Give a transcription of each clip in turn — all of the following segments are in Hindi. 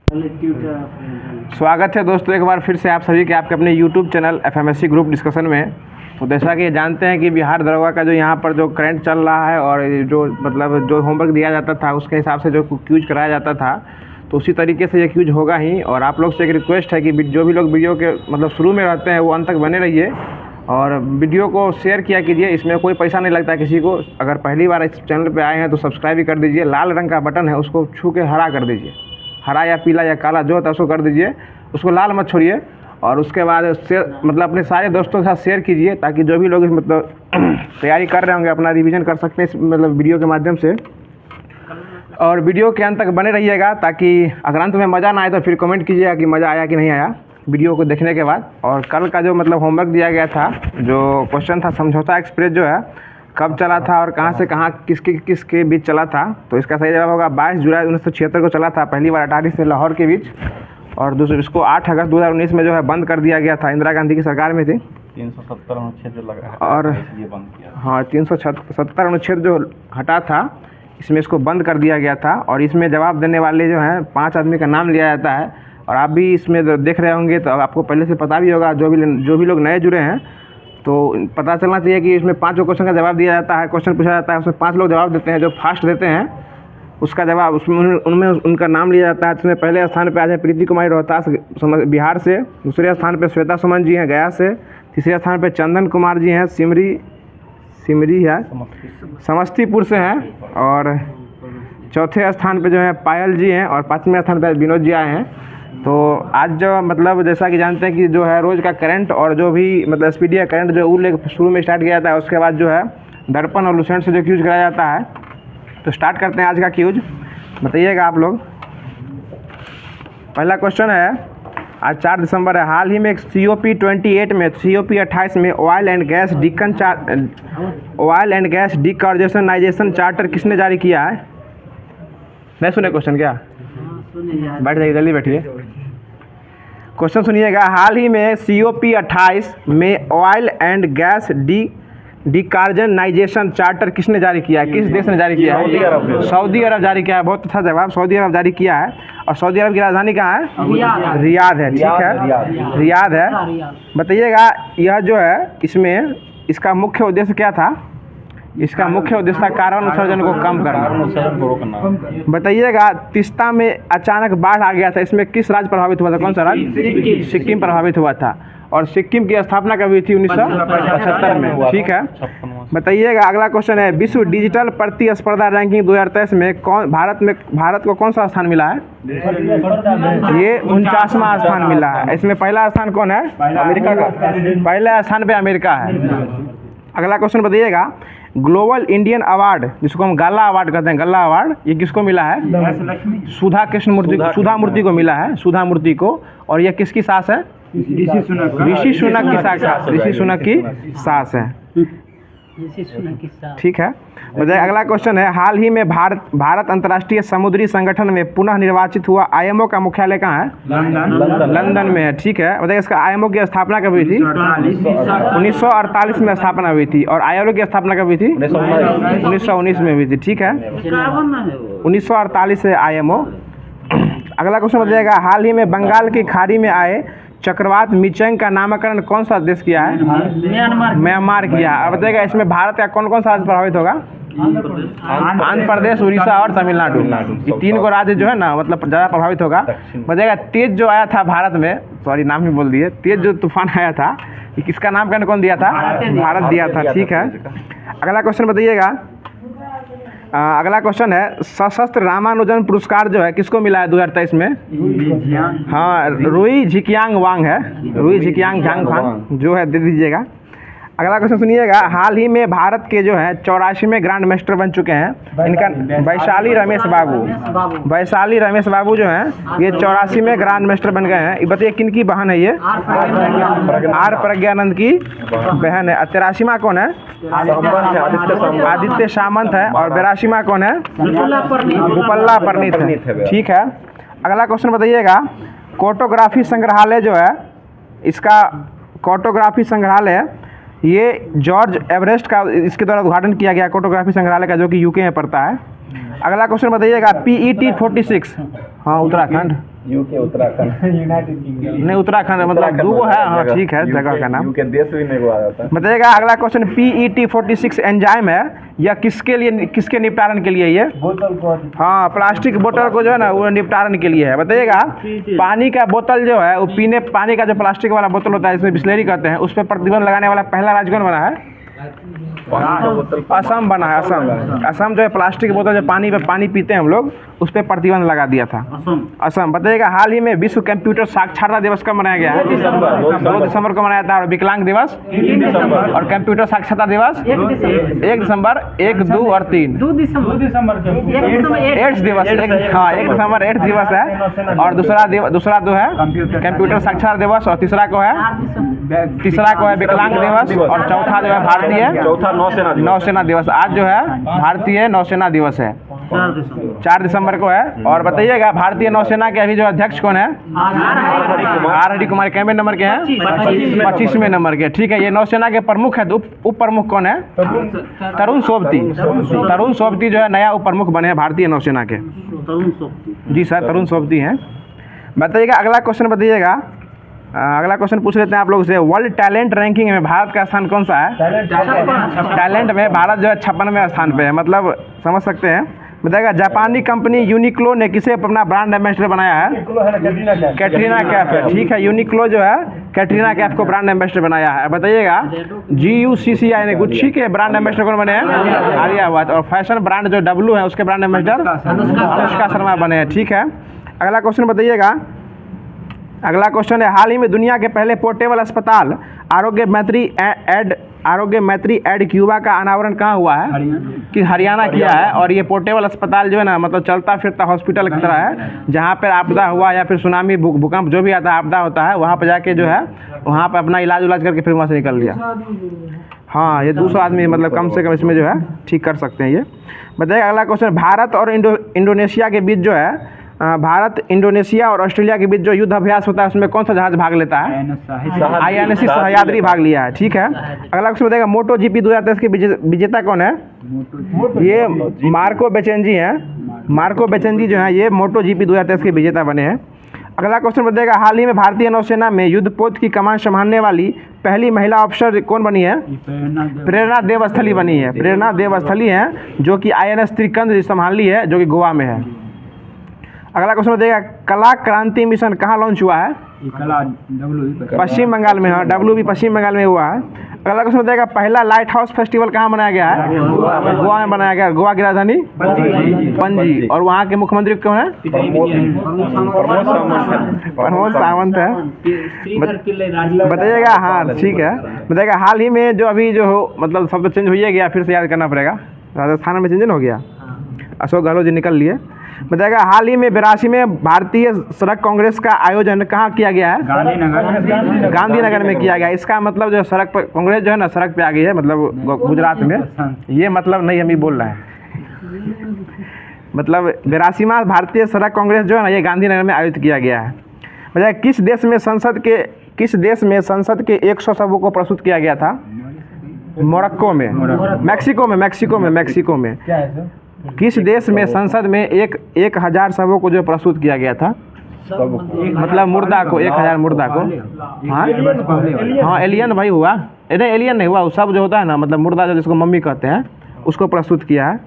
स्वागत है दोस्तों एक बार फिर से आप सभी के आपके अपने YouTube channel FMSC group discussion में। तो जैसा कि जानते हैं कि बिहार दरोगा का जो यहाँ पर जो करंट चल रहा है और जो मतलब जो होमवर्क दिया जाता था उसके हिसाब से जो क्यूज कराया जाता था, तो उसी तरीके से ये क्यूज होगा ही। और आप लोग से एक रिक्वेस्ट है कि जो भी लोग वीडियो के मतलब शुरू में रहते हैं वो अंत तक बने रहिए और वीडियो को शेयर किया कीजिए। इसमें कोई पैसा नहीं लगता किसी को। अगर पहली बार इस चैनल पे आए हैं तो सब्सक्राइब भी कर दीजिए। लाल रंग का बटन है उसको छू के हरा कर दीजिए, हरा या पीला या काला जो होता है उसको कर दीजिए, उसको लाल मत छोड़िए। और उसके बाद मतलब अपने सारे दोस्तों के साथ शेयर कीजिए ताकि जो भी लोग मतलब तैयारी कर रहे होंगे अपना रिवीजन कर सकते हैं मतलब वीडियो के माध्यम से। और वीडियो के अंत तक बने रहिएगा ताकि अगर अंत में मज़ा ना आए तो फिर कमेंट कीजिएगा कि मज़ा आया कि नहीं आया वीडियो को देखने के बाद। और कल का जो मतलब होमवर्क दिया गया था, जो क्वेश्चन था समझौता एक्सप्रेस जो है कब चला था और कहाँ से कहाँ किसके बीच चला था, तो इसका सही जवाब होगा 22 जुलाई 1976 को चला था पहली बार अटारी से लाहौर के बीच। और दूसरे इसको 8 अगस्त 2019 में जो है बंद कर दिया गया था, इंदिरा गांधी की सरकार में थी। 370 अनुच्छेद जो लगा और ये बंद किया। हाँ 370 अनुच्छेद जो हटा था इसमें इसको बंद कर दिया गया था। और इसमें जवाब देने वाले जो हैं 5 आदमी का नाम लिया जाता है। और आप भी इसमें देख रहे होंगे तो आपको पहले से पता भी होगा, जो भी लोग नए जुड़े हैं तो पता चलना चाहिए कि इसमें 5 क्वेश्चन का जवाब दिया जाता है। क्वेश्चन पूछा जाता है उसमें 5 लोग जवाब देते हैं, जो फास्ट देते हैं उसका जवाब उसमें उनमें उनका नाम लिया जाता है। इसमें पहले स्थान पे आज है प्रीति कुमारी रोहतास बिहार से, दूसरे स्थान पे श्वेता सुमन जी हैं गया से, तीसरे स्थान पे चंदन कुमार जी हैं सिमरी है समस्तीपुर से हैं, और चौथे स्थान पे जो है पायल जी हैं, और 5वें स्थान पे विनोद जी आए हैं। तो आज जो मतलब जैसा कि जानते हैं कि जो है रोज़ का करंट और जो भी मतलब स्पीडी करंट जो शुरू में स्टार्ट किया जाता है, उसके बाद जो है दर्पण और लुसेंट से जो क्यूज कराया जाता है। तो स्टार्ट करते हैं आज का क्यूज। बताइएगा आप लोग। पहला क्वेश्चन है, आज 4 दिसंबर है। हाल ही में एक COP 28 में oil and gas decarbonisation charter किसने जारी किया है? नहीं सुने क्वेश्चन क्या? बैठ जाइए, जल्दी बैठिए। क्वेश्चन सुनिएगा। हाल ही में COP 28 में oil and gas decarbonisation charter किसने जारी किया है? किस देश ने जारी किया है? सऊदी अरब जारी किया है। बहुत अच्छा जवाब, सऊदी अरब जारी किया है। और सऊदी अरब की राजधानी कहाँ है? रियाद है। ठीक है, रियाद है। बताइएगा यह जो है इसमें इसका मुख्य उद्देश्य क्या था? इसका मुख्य उद्देश्य था कार्बन उत्सर्जन को कम करना। बताइएगा तीस्ता में अचानक बाढ़ आ गया था, इसमें किस राज्य प्रभावित हुआ था? कौन सा राज्य? सिक्किम प्रभावित हुआ था। और सिक्किम की स्थापना कब हुई थी? 1975 में। ठीक है। बताइएगा अगला क्वेश्चन है, विश्व डिजिटल प्रतिस्पर्धा रैंकिंग 2023 में भारत को कौन सा स्थान मिला है? ये 49वां स्थान मिला है। इसमें पहला स्थान कौन है? अमेरिका का। पहले स्थान पे अमेरिका है। अगला क्वेश्चन बताइएगा, ग्लोबल इंडियन अवार्ड जिसको हम गाला अवार्ड कहते हैं, गल्ला अवार्ड, ये किसको मिला है? सुधा मूर्ति को मिला है, सुधा मूर्ति को। और ये किसकी सास है? ऋषि सुनक की सास है। ठीक है। बताइए अगला क्वेश्चन है, हाल ही में भारत अंतर्राष्ट्रीय समुद्री संगठन में पुनः निर्वाचित हुआ IMO का मुख्यालय कहाँ है? लंदन में है। ठीक है। बताइए इसका IMO की स्थापना कब हुई थी? 1948 में स्थापना हुई थी। और ILO की स्थापना कब हुई थी? 1919 में हुई थी। ठीक है, 1948 से IMO। अगला क्वेश्चन बताइएगा, हाल ही में बंगाल की खाड़ी में आए चक्रवात मिचंग का नामकरण कौन सा देश किया है? म्यांमार किया। अब बताइएगा इसमें भारत का कौन कौन सा राज्य प्रभावित होगा? आंध्र प्रदेश, उड़ीसा और तमिलनाडु। ये 3 को राज्य जो है ना मतलब ज़्यादा प्रभावित होगा। बताइएगा तेज जो आया था भारत में, सॉरी नाम ही बोल दिए, तेज जो तूफान आया था ये किसका नामकरण कौन दिया था? भारत दिया था। ठीक है। अगला क्वेश्चन बताइएगा। अगला क्वेश्चन है, सशस्त्र रामानुजन पुरस्कार जो है किसको मिला है 2023 में? हाँ, रुई झिकियांग वांग है, रुई झिकियांग झांग जो है दे दीजिएगा। अगला क्वेश्चन सुनिएगा, हाल ही में भारत के जो है 84वें ग्रैंड मास्टर बन चुके हैं, इनका वैशाली रमेश बाबू जो हैं ये 84वें ग्रैंड मास्टर बन गए हैं। ये बताइए किन की बहन है? ये आर प्रज्ञानंद की बहन है। 83वां कौन है? आदित्य सामंत है। और 82वां कौन है? गुपल्ला परनीत है। ठीक है। अगला क्वेश्चन बताइएगा, फोटोग्राफी संग्रहालय जो है, इसका फोटोग्राफी संग्रहालय ये जॉर्ज एवरेस्ट का इसके द्वारा उद्घाटन किया गया फोटोग्राफी संग्रहालय का, जो कि UK में पड़ता है। अगला क्वेश्चन बताइएगा, PET 46, हाँ Uttarakhand, UK Uttarakhand United kingdom नहीं उत्तराखंड मतलब दो है, हाँ ठीक है जगह का नाम। यूके देश भी नहीं आ जाता है। बताइएगा अगला क्वेश्चन, PET46 एंजाइम है, यह किसके लिए, किसके निपटारण के लिए ये? बोतल को हाँ प्लास्टिक बोतल को जो है ना वो निपटारण के लिए है। बताइएगा पानी का बोतल जो है वो पीने, पानी का जो प्लास्टिक वाला बोतल होता है इसमें बिस्लेरी कहते हैं, उस पर प्रतिबंध लगाने वाला पहला राज्य कौन बना है? असम बना है। असम जो है प्लास्टिक बोतल जो पानी पे पानी पीते हैं हम लोग उस पर प्रतिबंध लगा दिया था असम। बताइएगा हाल ही में विश्व कंप्यूटर साक्षरता दिवस कब मनाया गया है? 2 दिसंबर को मनाया था। और विकलांग दिवस और कंप्यूटर साक्षरता दिवस 1 दिसंबर, 1, 2 और 3। 2 दिसंबर एड्स दिवस, हाँ 1 दिसंबर एड्स दिवस है। और दूसरा जो है कंप्यूटर साक्षरता दिवस, और तीसरा को है विकलांग दिवस, और चौथा जो है भारतीय नौसेना दिवस। आज जो है भारतीय नौसेना दिवस है, 4 दिसंबर को है। और बताइएगा भारतीय नौसेना के अभी जो अध्यक्ष कौन है? आर हरि कुमार। कैमरे नंबर के हैं? 25वें नंबर के। ठीक है, ये नौसेना के प्रमुख है। उप प्रमुख कौन है? तरुण सोबती। तरुण सोबती जो है नया उप प्रमुख बने हैं भारतीय नौसेना के। जी सर, तरुण सोबती हैं। बताइएगा अगला क्वेश्चन, बताइएगा अगला क्वेश्चन पूछ लेते हैं आप लोग से। वर्ल्ड टैलेंट रैंकिंग में भारत का स्थान कौन सा है? टैलेंट में भारत जो है 56वें स्थान पे है, मतलब समझ सकते हैं। बताएगा जापानी कंपनी यूनिक्लो ने किसे अपना ब्रांड एम्बेसडर बनाया है? कैटरीना कैफ है। ठीक है, यूनिक्लो जो है कैटरीना कैफ को ब्रांड एम्बेसडर बनाया है। बताइएगा GUCCI ने गुच्ची के ब्रांड एम्बेसडर कौन बने हैं? आलिया भट्ट। और फैशन ब्रांड जो W है उसके ब्रांड एम्बेसडर अनुष्का शर्मा बने हैं। ठीक है, अगला क्वेश्चन बताइएगा। अगला क्वेश्चन है, हाल ही में दुनिया के पहले पोर्टेबल अस्पताल आरोग्य मैत्री एड क्यूबा का अनावरण कहाँ हुआ है? कि हरियाणा किया है। और ये पोर्टेबल अस्पताल जो है ना मतलब चलता फिरता हॉस्पिटल की तरह है, जहाँ पर आपदा हुआ या फिर सुनामी भूकंप जो भी आता है आपदा होता है वहाँ पर जाके जो है वहाँ पर अपना इलाज करके फिर वहाँ से निकल लिया। हाँ, ये 200 आदमी मतलब कम से कम इसमें जो है ठीक कर सकते हैं ये। बताइएगा अगला क्वेश्चन, भारत और इंडोनेशिया के बीच जो है भारत, इंडोनेशिया और ऑस्ट्रेलिया के बीच जो युद्ध अभ्यास होता है उसमें कौन सा जहाज भाग लेता है? INC सह्याद्री भाग लिया है। ठीक है, अगला क्वेश्चन बताएगा मोटो GP 2023 के विजेता कौन है? ये मार्को बेचेंजी हैं। मार्को बेचेंजी जो है ये मोटो GP 2023 के विजेता बने हैं। अगला क्वेश्चन बताएगा हाल ही में भारतीय नौसेना में युद्धपोत की कमान संभालने वाली पहली महिला अफसर कौन बनी है? प्रेरणा देवस्थली बनी है। प्रेरणा देवस्थली हैं जो कि INS त्रिकंद संभाली है जो कि गोवा में है। अगला क्वेश्चन बताइएगा कला क्रांति मिशन कहाँ लॉन्च हुआ है? पश्चिम बंगाल में। हाँ, W भी पश्चिम बंगाल में हुआ है। अगला क्वेश्चन बताइएगा पहला लाइट हाउस फेस्टिवल कहाँ मनाया गया है? गोवा में बनाया गया। गोवा की राजधानी पणजी। और वहाँ के मुख्यमंत्री कौन है? प्रमोद सावंत है। बताइएगा, हाँ ठीक है। बताइएगा हाल ही में जो अभी जो हो मतलब सब तो चेंज हो ही गया, फिर से याद करना पड़ेगा। राजस्थान में चेंज हो गया, अशोक गहलोत जी निकल लिए। बताएगा हाल ही में 82वें भारतीय सड़क कांग्रेस का आयोजन कहाँ किया गया है? गांधीनगर में किया गया। इसका मतलब जो सड़क पर कांग्रेस जो है ना सड़क पे आ गई है, मतलब गुजरात में। ये मतलब नहीं हम ही बोल रहे हैं। मतलब 82वां भारतीय सड़क कांग्रेस जो है ना ये गांधीनगर में आयोजित किया गया है। बताइए किस देश में संसद के 100 सबों को प्रस्तुत किया गया था? मोरक्को में। मैक्सिको में। किस देश में संसद में 1000 सबों को जो प्रस्तुत किया गया था? मतलब मुर्दा को, 1000 मुर्दा को। हाँ एलियन भाई हुआ, नहीं एलियन नहीं हुआ, वो सब जो होता है ना मतलब मुर्दा जो जिसको मम्मी कहते हैं उसको प्रस्तुत किया है।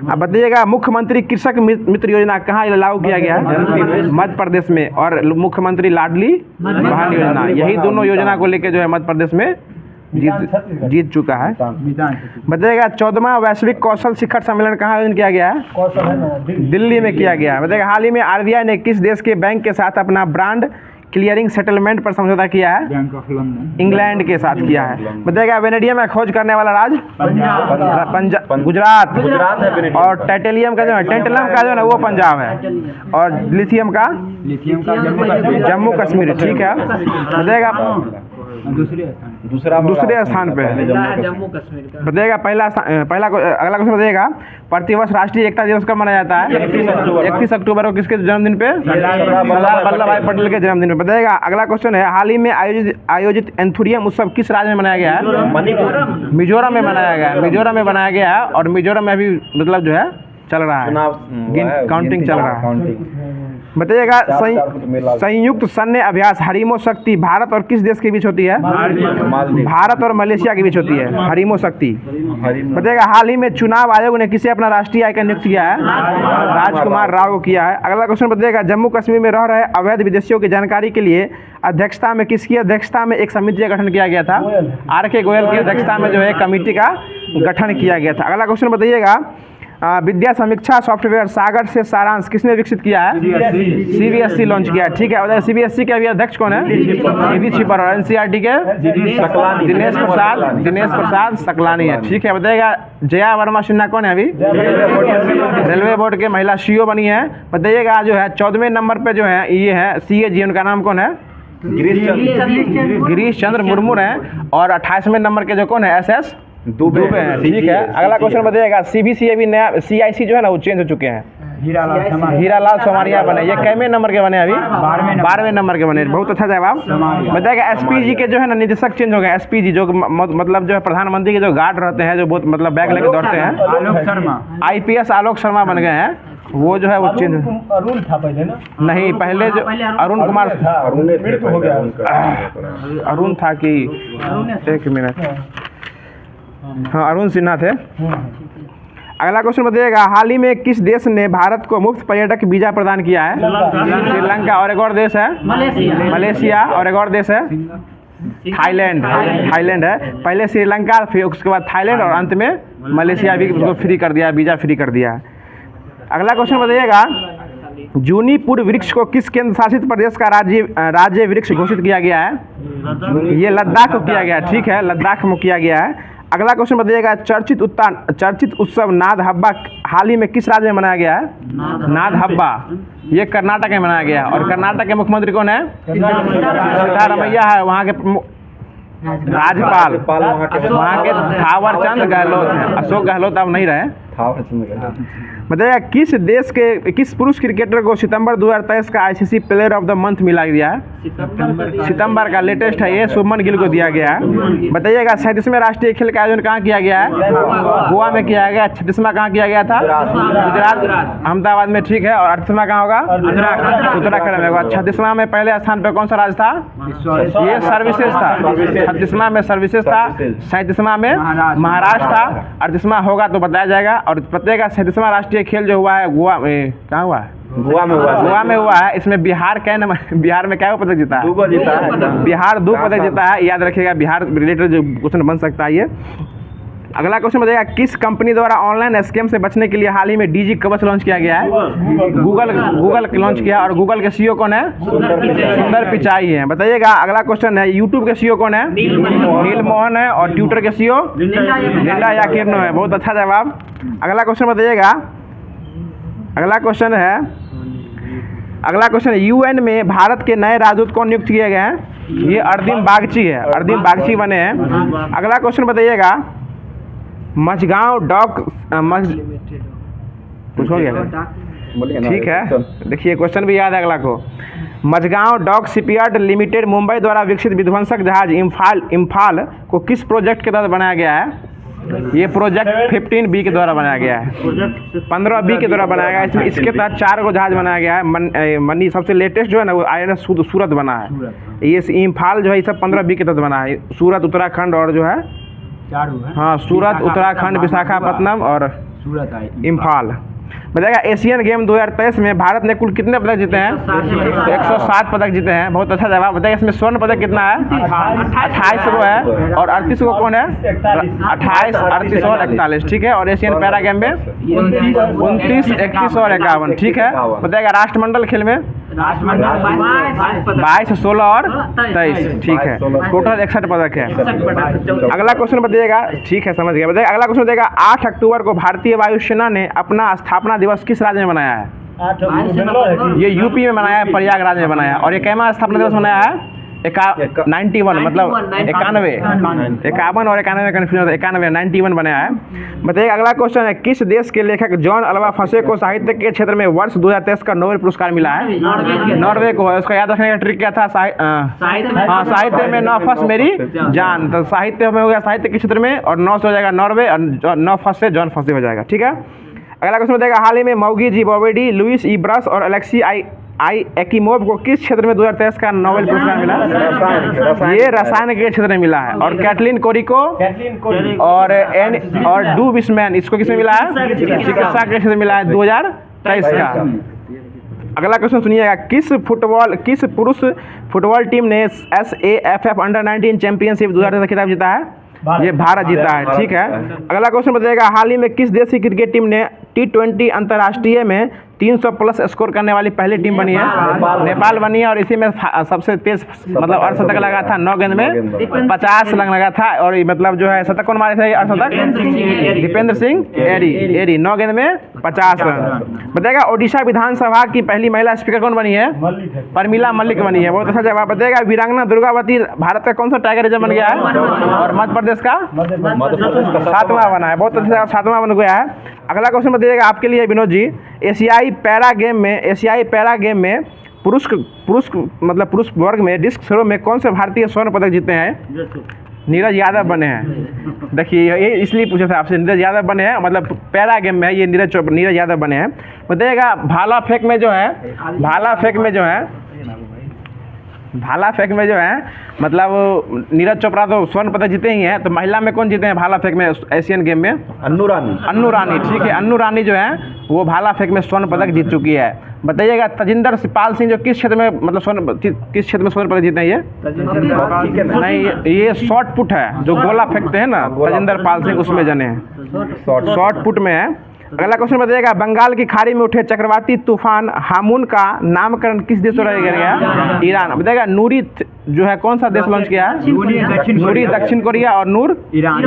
अब बताइएगा मुख्यमंत्री कृषक मित्र योजना कहाँ लागू किया गया है? मध्य प्रदेश में। और मुख्यमंत्री लाडली बहन योजना, यही दोनों योजना को लेकर जो है मध्य प्रदेश में जीत चुका है। बताइएगा 14वां वैश्विक कौशल शिखर सम्मेलन कहाँ आयोजन किया गया है? दिल्ली में किया गया है। बताइएगा हाल ही में RBI ने किस देश के बैंक के साथ अपना ब्रांड क्लियरिंग सेटलमेंट पर समझौता किया है? बैंक ऑफ लंदन, इंग्लैंड के साथ किया है। बताइएगा वेनेडियम में खोज करने वाला राज्य? पंजाब, गुजरात है। और टाइटेलियम का जो है, टेंटलम का जो है ना वो पंजाब है। और लिथियम का जम्मू कश्मीर। ठीक है, बताइएगा दूसरे स्थान पे है जम्मू कश्मीर। बताइएगा अगला क्वेश्चन बताइएगा प्रतिवर्ष राष्ट्रीय एकता दिवस कब मनाया जाता है? 31 अक्टूबर को। किसके जन्मदिन पे? सरदार वल्लभ भाई पटेल के जन्मदिन पे। बताइएगा अगला क्वेश्चन है हाल ही में आयोजित एंथुरियम उत्सव किस राज्य में मनाया गया है? मिजोरम में मनाया गया है। और मिजोरम में अभी मतलब जो है चल रहा है, काउंटिंग चल रहा है। बताइएगा मेला। संयुक्त सैन्य अभ्यास हरीमो शक्ति भारत और किस देश के बीच होती है? मालदीव। भारत और मलेशिया के बीच होती है हरीमो शक्ति। बताइएगा हाल ही में चुनाव आयोग ने किसे अपना राष्ट्रीय आइकन नियुक्त किया है? राजकुमार राव को किया है। अगला क्वेश्चन बताइएगा जम्मू कश्मीर में रह रहे अवैध विदेशियों की जानकारी के लिए अध्यक्षता में किसकी अध्यक्षता में एक समिति का गठन किया गया था? RK गोयल की अध्यक्षता में जो है कमेटी का गठन किया गया था। अगला क्वेश्चन बताइएगा विद्या समीक्षा सॉफ्टवेयर सागर से सारांश किसने विकसित किया है? CBSE लॉन्च किया है। ठीक है, बताइए CBSE के अभी अध्यक्ष कौन है? निधि छिपर। और NCERT के दिनेश प्रसाद सकलानी है। ठीक है, बताइएगा जया वर्मा सिन्हा कौन है अभी? रेलवे बोर्ड के महिला CEO बनी है। बताइएगा जो है 14वें नंबर पे जो है ये है CAG, उनका नाम कौन है? गिरीश चंद्र मुर्मू है। और 28वें नंबर के जो कौन है? SS दुबे हैं। ठीक है, अगला क्वेश्चन बताइएगा CBC अभी नया CIC जो है ना वो चेंज हो चुके हैं। हीरालाल सोमारिया बने। ये कैमे नंबर के बने अभी? 12वें नंबर के बने। बहुत अच्छा जवाब। बताइएगा SPG के जो है ना निदेशक चेंज हो गए। SPG जो मतलब जो है प्रधानमंत्री के जो गार्ड रहते हैं जो बहुत मतलब बैग लेके दौड़ते हैं, आलोक शर्मा। IPS आलोक शर्मा बन गए हैं। वो जो है वो चेंज अरुण था पहले ना? नहीं, पहले जो अरुण कुमार था, मृत्यु हो गया। अरुण था कि एक मिनट, हाँ अरुण सिन्हा थे। अगला क्वेश्चन बताइएगा हाल ही में किस देश ने भारत को मुफ्त पर्यटक वीजा प्रदान किया है? श्रीलंका। और एक और देश है मलेशिया। और एक और देश है थाईलैंड है। पहले श्रीलंका, फिर उसके बाद थाईलैंड और अंत में मलेशिया भी उसको फ्री कर दिया, वीजा फ्री कर दिया। अगला क्वेश्चन बताइएगा जूनीपुर वृक्ष को किस केंद्र शासित प्रदेश का राज्य वृक्ष घोषित किया गया है? ये लद्दाख को किया गया है। ठीक है, लद्दाख में किया गया है। अगला क्वेश्चन बताइएगा चर्चित उत्सव नाद हब्बा हाल ही में किस राज्य में मनाया गया है? नाद हब्बा ये कर्नाटक में मनाया गया है। और कर्नाटक के मुख्यमंत्री कौन है? सिद्धारमैया है। वहाँ के राज्यपाल वहाँ के थावर चंद गहलोत हैं। अशोक गहलोत अब नहीं रहे। बताइए किस पुरुष क्रिकेटर को सितंबर 2023 का ICC player of the month मिला दिया है? सितंबर का लेटेस्ट है ये, शुभमन गिल को दिया गया है। बताइएगा 37वें राष्ट्रीय खेल का आयोजन कहाँ किया गया है? गोवा में किया गया। 36वां कहाँ किया गया था? गुजरात अहमदाबाद में। ठीक है, और 38वां कहाँ होगा? उत्तराखंड में होगा। 36वां में पहले स्थान पर कौन सा राज्य था? ये सर्विसेज था। 36वां में सर्विसेज था। 37वां में महाराष्ट्र था। 38वां होगा तो बताया जाएगा। और बताइएगा 37वां राष्ट्रीय खेल जो हुआ है गोवा में, कहाँ हुआ है? गोवा में हुआ है। इसमें बिहार बिहार में क्या पदक जीता है? 2 जीता है। बिहार 2 पदक जीता है। याद रखिएगा, बिहार रिलेटेड जो क्वेश्चन बन सकता है ये। अगला क्वेश्चन बताइएगा किस कंपनी द्वारा ऑनलाइन स्कैम से बचने के लिए हाल ही में DG कवच लॉन्च किया गया है? गूगल लॉन्च किया। और गूगल के CEO कौन है? सुंदर पिचाई है। बताइएगा अगला क्वेश्चन है यूट्यूब के CEO कौन है? नील मोहन है। और ट्विटर के CEO लिंडा याकिर्नो है। बहुत अच्छा जवाब। अगला क्वेश्चन बताइएगा अगला क्वेश्चन UN में भारत के नए राजदूत कौन नियुक्त किए गए हैं? ये अर्दिम बागची है। अर्दिम बागची बने हैं। अगला क्वेश्चन बताइएगा मझगांव डॉक कुछ हो गया? ठीक है, देखिए क्वेश्चन भी याद है अगला को। Mazagon Dock Shipyard Limited Mumbai द्वारा विकसित विध्वंसक जहाज इम्फाल को किस प्रोजेक्ट के तहत बनाया गया है? ये प्रोजेक्ट 15B के द्वारा बनाया गया है। 15B के द्वारा बनाया गया है। इसमें इसके तहत 4 गो जहाज बनाया गया है। मनी सबसे लेटेस्ट जो है ना वो INS सूरत बना है। ये इम्फाल जो है ये सब 15B के तहत बना है। सूरत उत्तराखंड और जो है हाँ सूरत उत्तराखंड, विशाखापट्टनम और इम्फाल। बताइएगा एशियन गेम 2023 में भारत ने कुल कितने पदक जीते हैं? 107 पदक जीते हैं। बहुत अच्छा जवाब। बताइए इसमें स्वर्ण पदक कितना है? 28 को है। और 38 को कौन है? 28, 38 और 41। ठीक है, और एशियन पैरा गेम में 29, 31 और 51। ठीक है, बताइएगा राष्ट्रमंडल खेल में 22, 16 और 23। ठीक है, टोटल 61 पदक है। अगला क्वेश्चन बताइएगा। ठीक है, समझ गया। बताइए अगला क्वेश्चन बताइएगा 8 अक्टूबर को भारतीय वायुसेना ने अपना स्थापना दिवस किस राज्य में मनाया है? ये यूपी में मनाया है, प्रयागराज में मनाया है। और ये कैमा स्थापना दिवस मनाया है? 91 मतलब 51 और 91 कन्फ्यूजन, 91 91 बनाया है। बताइए अगला क्वेश्चन है किस देश के लेखक जॉन अल्वा फसे को साहित्य के क्षेत्र में वर्ष 2023 का नोबेल पुरस्कार मिला है? नॉर्वे को है। उसका याद रखने का ट्रिक क्या था? साहित्य में 9 फस मेरी जान। तो साहित्य में हो गया साहित्य के क्षेत्र में, और 9 से हो जाएगा नॉर्वे, और 9 फस से जॉन फसे हो जाएगा। ठीक है, अगला क्वेश्चन बताएगा हाल ही में मौगी जी बॉबेडी, लुइस ई ब्रस और आई एक्कीमोव को किस क्षेत्र में 2023 का नोबेल पुरस्कार मिला? ये रसायन के क्षेत्र में मिला है। और कैटलिन कोरी को और डू विस्मैन, इसको किसमें मिला है? चिकित्सा के क्षेत्र में मिला है 2023 का। अगला क्वेश्चन सुनिएगा, किस पुरुष फुटबॉल टीम ने SAFF अंडर-19 चैंपियनशिप 2023 का खिताब जीता है? ये भारत जीता है। ठीक है, अगला क्वेश्चन बताइएगा, हाल ही में किस देश की क्रिकेट टीम ने T20 अंतर्राष्ट्रीय में 300 प्लस स्कोर करने वाली पहली टीम बनी है? नेपाल बनी है। और इसी में सबसे तेज मतलब अर्धशतक लगा था, 9 गेंद में 50 रन लगा था। और मतलब जो है शतक कौन मारे थे अर्धशतक? दीपेंद्र सिंह एरी 9 गेंद में 50 रन। बताइएगा, ओडिशा विधानसभा की पहली महिला स्पीकर कौन बनी है? परमिला मल्लिक बनी है। बहुत अच्छा जवाब। बताइएगा, वीरांगना दुर्गावती भारत का कौन सा टाइगर रिजर्व बन गया है? और मध्य प्रदेश का 7वां बना है। बहुत अच्छा, 7वां बन गया है। अगला क्वेश्चन बताइएगा आपके लिए विनोद जी, एशियाई पैरा गेम में पुरुष वर्ग में डिस्क थ्रो में कौन से भारतीय स्वर्ण पदक जीते हैं? नीरज यादव बने हैं। देखिए, ये इसलिए पूछा था आपसे, नीरज यादव बने हैं, मतलब पैरा गेम में ये नीरज यादव बने हैं। बताइएगा, भाला फेंक में जो है मतलब नीरज चोपड़ा तो स्वर्ण पदक जीते ही हैं, तो महिला में कौन जीते हैं भाला फेंक में एशियन गेम में? अन्नू रानी। ठीक है, अन्नू रानी जो है वो भाला फेंक में स्वर्ण पदक जीत चुकी है। बताइएगा, तजिंदर पाल सिंह जो किस क्षेत्र में मतलब किस क्षेत्र में स्वर्ण पदक जीते हैं? ये नहीं, ये शॉर्ट पुट है, जो गोला फेंकते हैं ना, तजिंदर पाल सिंह उसमें जने हैं, शॉर्ट पुट में है। अगला क्वेश्चन बताइएगा, बंगाल की खाड़ी में उठे चक्रवाती तूफान हामुन का नामकरण किस देश द्वारा किया गया? ईरान। बताइएगा, नूरी जो है कौन सा देश लॉन्च किया है? नूरी दक्षिण कोरिया और नूर ईरान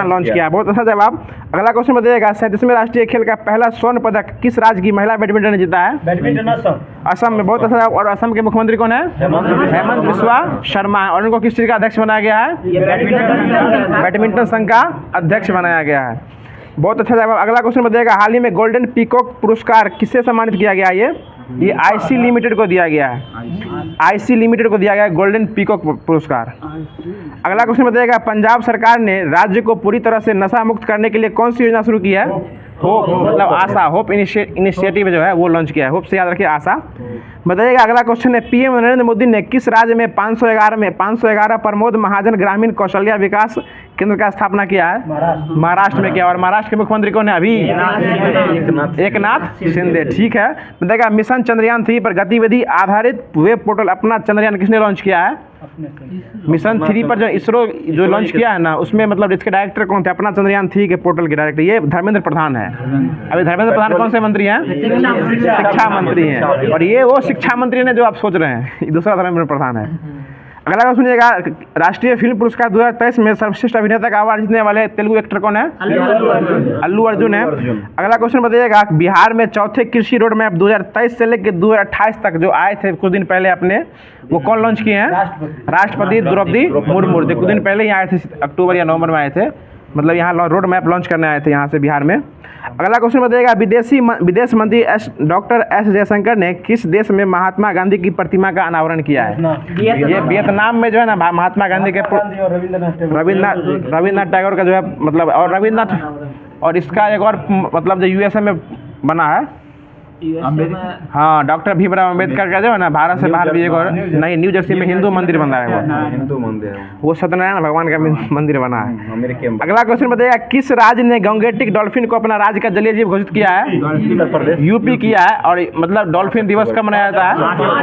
लॉन्च किया। बहुत अच्छा जवाब। अगला क्वेश्चन बताइएगा, 37वें राष्ट्रीय खेल का पहला स्वर्ण पदक किस राज्य की महिला बैडमिंटन ने जीता है? असम में। बहुत अच्छा जवाब। और असम के मुख्यमंत्री कौन है? हेमंत बिस्वा शर्मा। और उनको किस चीज का अध्यक्ष बनाया गया है? बैडमिंटन संघ का अध्यक्ष बनाया गया है। बहुत अच्छा जवाब। अगला क्वेश्चन बताइएगा, हाल ही में गोल्डन पीकॉक पुरस्कार किससे सम्मानित किया गया? ये IC लिमिटेड को दिया गया है। IC लिमिटेड को दिया गया है गोल्डन पीकॉक पुरस्कार। अगला क्वेश्चन बताइएगा, पंजाब सरकार ने राज्य को पूरी तरह से नशा मुक्त करने के लिए कौन सी योजना शुरू की है? होप, मतलब आशा, होप इनिशिएटिव जो है वो लॉन्च किया है। होप से याद रखिए, आशा। बताइएगा, अगला क्वेश्चन है, PM नरेंद्र मोदी ने किस राज्य में 511 प्रमोद महाजन ग्रामीण कौशल्या विकास केंद्र का स्थापना किया है? महाराष्ट्र में किया। और महाराष्ट्र के मुख्यमंत्री कौन है अभी? एकनाथ शिंदे। ठीक है। बताइएगा, मिशन चंद्रयान 3 पर गतिविधि आधारित वेब पोर्टल अपना चंद्रयान किसने लॉन्च किया है? मिशन 3 पर जो इसरो जो लॉन्च किया है ना, उसमें मतलब इसके डायरेक्टर कौन थे? अपना चंद्रयान 3 के पोर्टल के डायरेक्टर ये धर्मेंद्र प्रधान है। अभी धर्मेंद्र प्रधान कौन से मंत्री हैं? शिक्षा मंत्री हैं। और ये वो शिक्षा मंत्री ने जो आप सोच रहे हैं, दूसरा धर्मेंद्र प्रधान है। अगला क्वेश्चन सुनिएगा, राष्ट्रीय फिल्म पुरस्कार 2023 में सर्वश्रेष्ठ अभिनेता का अवार्ड जीतने वाले तेलुगु एक्टर कौन है? अल्लू अर्जुन है। अगला क्वेश्चन बताइएगा, बिहार में चौथे कृषि रोड मैप 2023 से लेकर 2028 तक जो आए थे कुछ दिन पहले अपने, वो कौन लॉन्च किए हैं? राष्ट्रपति द्रौपदी मुर्मू। जो कुछ दिन पहले ही आए थे, अक्टूबर या नवंबर में आए थे, मतलब यहाँ रोड मैप लॉन्च करने आए थे यहाँ से बिहार में। अगला क्वेश्चन बताइएगा, विदेश मंत्री डॉक्टर एस जयशंकर ने किस देश में महात्मा गांधी की प्रतिमा का अनावरण किया है? ये वियतनाम में जो है ना, महात्मा गांधी के रविन्द्रनाथ टैगोर का जो है मतलब, और रविन्द्रनाथ, और इसका एक और मतलब जो USA में बना है, हाँ, डॉक्टर भीमराव अम्बेडकर का जो है ना, भारत से बाहर भी एक और नहीं, न्यू जर्सी में हिंदू मंदिर बना है, वो सत्यनारायण भगवान का मंदिर बना है। अगला क्वेश्चन बताइएगा, किस राज्य ने गंगेटिक डॉल्फिन को अपना राज्य का जलीय जीव घोषित किया है? UP किया है। और मतलब डॉल्फिन दिवस कब मनाया जाता है?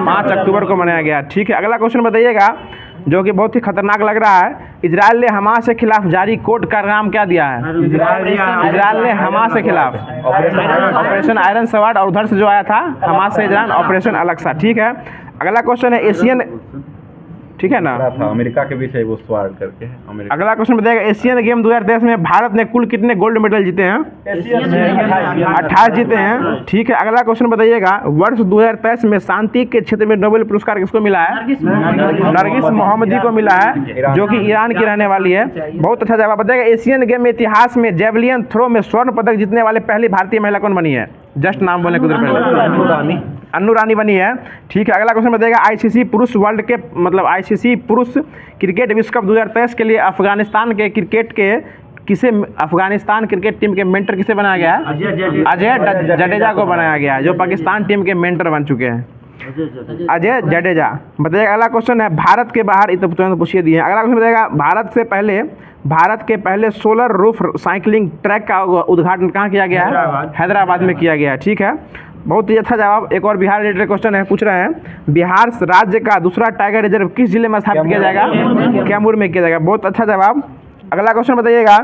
5 अक्टूबर को मनाया गया। ठीक है। अगला क्वेश्चन बताइएगा, जो कि बहुत ही खतरनाक लग रहा है, इजराइल ने हमास के खिलाफ जारी कोड का नाम क्या दिया है? इजराइल ने हमास के खिलाफ ऑपरेशन आयरन स्वॉर्ड, और उधर से जो आया था हमास से इजराइल ऑपरेशन अलेक्सा। ठीक है। अगला क्वेश्चन है, एशियन, ठीक है ना, अमेरिका के बीच है वो स्वार करके। अगला क्वेश्चन बताइएगा, एशियन गेम 2023 में भारत ने कुल कितने गोल्ड मेडल जीते हैं? 28 जीते हैं। ठीक है। अगला क्वेश्चन बताइएगा, वर्ष 2023 में शांति के क्षेत्र में नोबेल पुरस्कार किसको मिला है? नरगिस मोहम्मदी को मिला है, जो कि ईरान की रहने वाली है। बहुत अच्छा जवाब। बताइएगा, एशियन गेम में इतिहास में जेवलियन थ्रो में स्वर्ण पदक जीतने वाले पहली भारतीय महिला कौन बनी है? जस्ट नाम बोलने कुछ पहले अन्नू रानी बनी है। ठीक है। अगला क्वेश्चन बताइएगा, ICC पुरुष वर्ल्ड के मतलब ICC पुरुष क्रिकेट विश्व कप 2023 के लिए अफगानिस्तान क्रिकेट टीम के मेंटर किसे बनाया गया है? अजय जडेजा को बनाया गया है, जो पाकिस्तान टीम के मेंटर बन चुके हैं। अजय जडेजा। बताइएगा अगला क्वेश्चन है भारत के बाहर, ये तो तुरंत पूछिए दिए। अगला क्वेश्चन बताइएगा भारत के पहले सोलर रूफ साइकिलिंग ट्रैक का उद्घाटन कहाँ किया गया है? हैदराबाद में किया गया है। ठीक है, बहुत ही अच्छा जवाब। एक और बिहार रिलेटेड क्वेश्चन है, पूछ रहे हैं बिहार राज्य का दूसरा टाइगर रिजर्व किस जिले में स्थापित किया जाएगा? कैमूर में किया जाएगा। बहुत अच्छा जवाब। अगला क्वेश्चन बताइएगा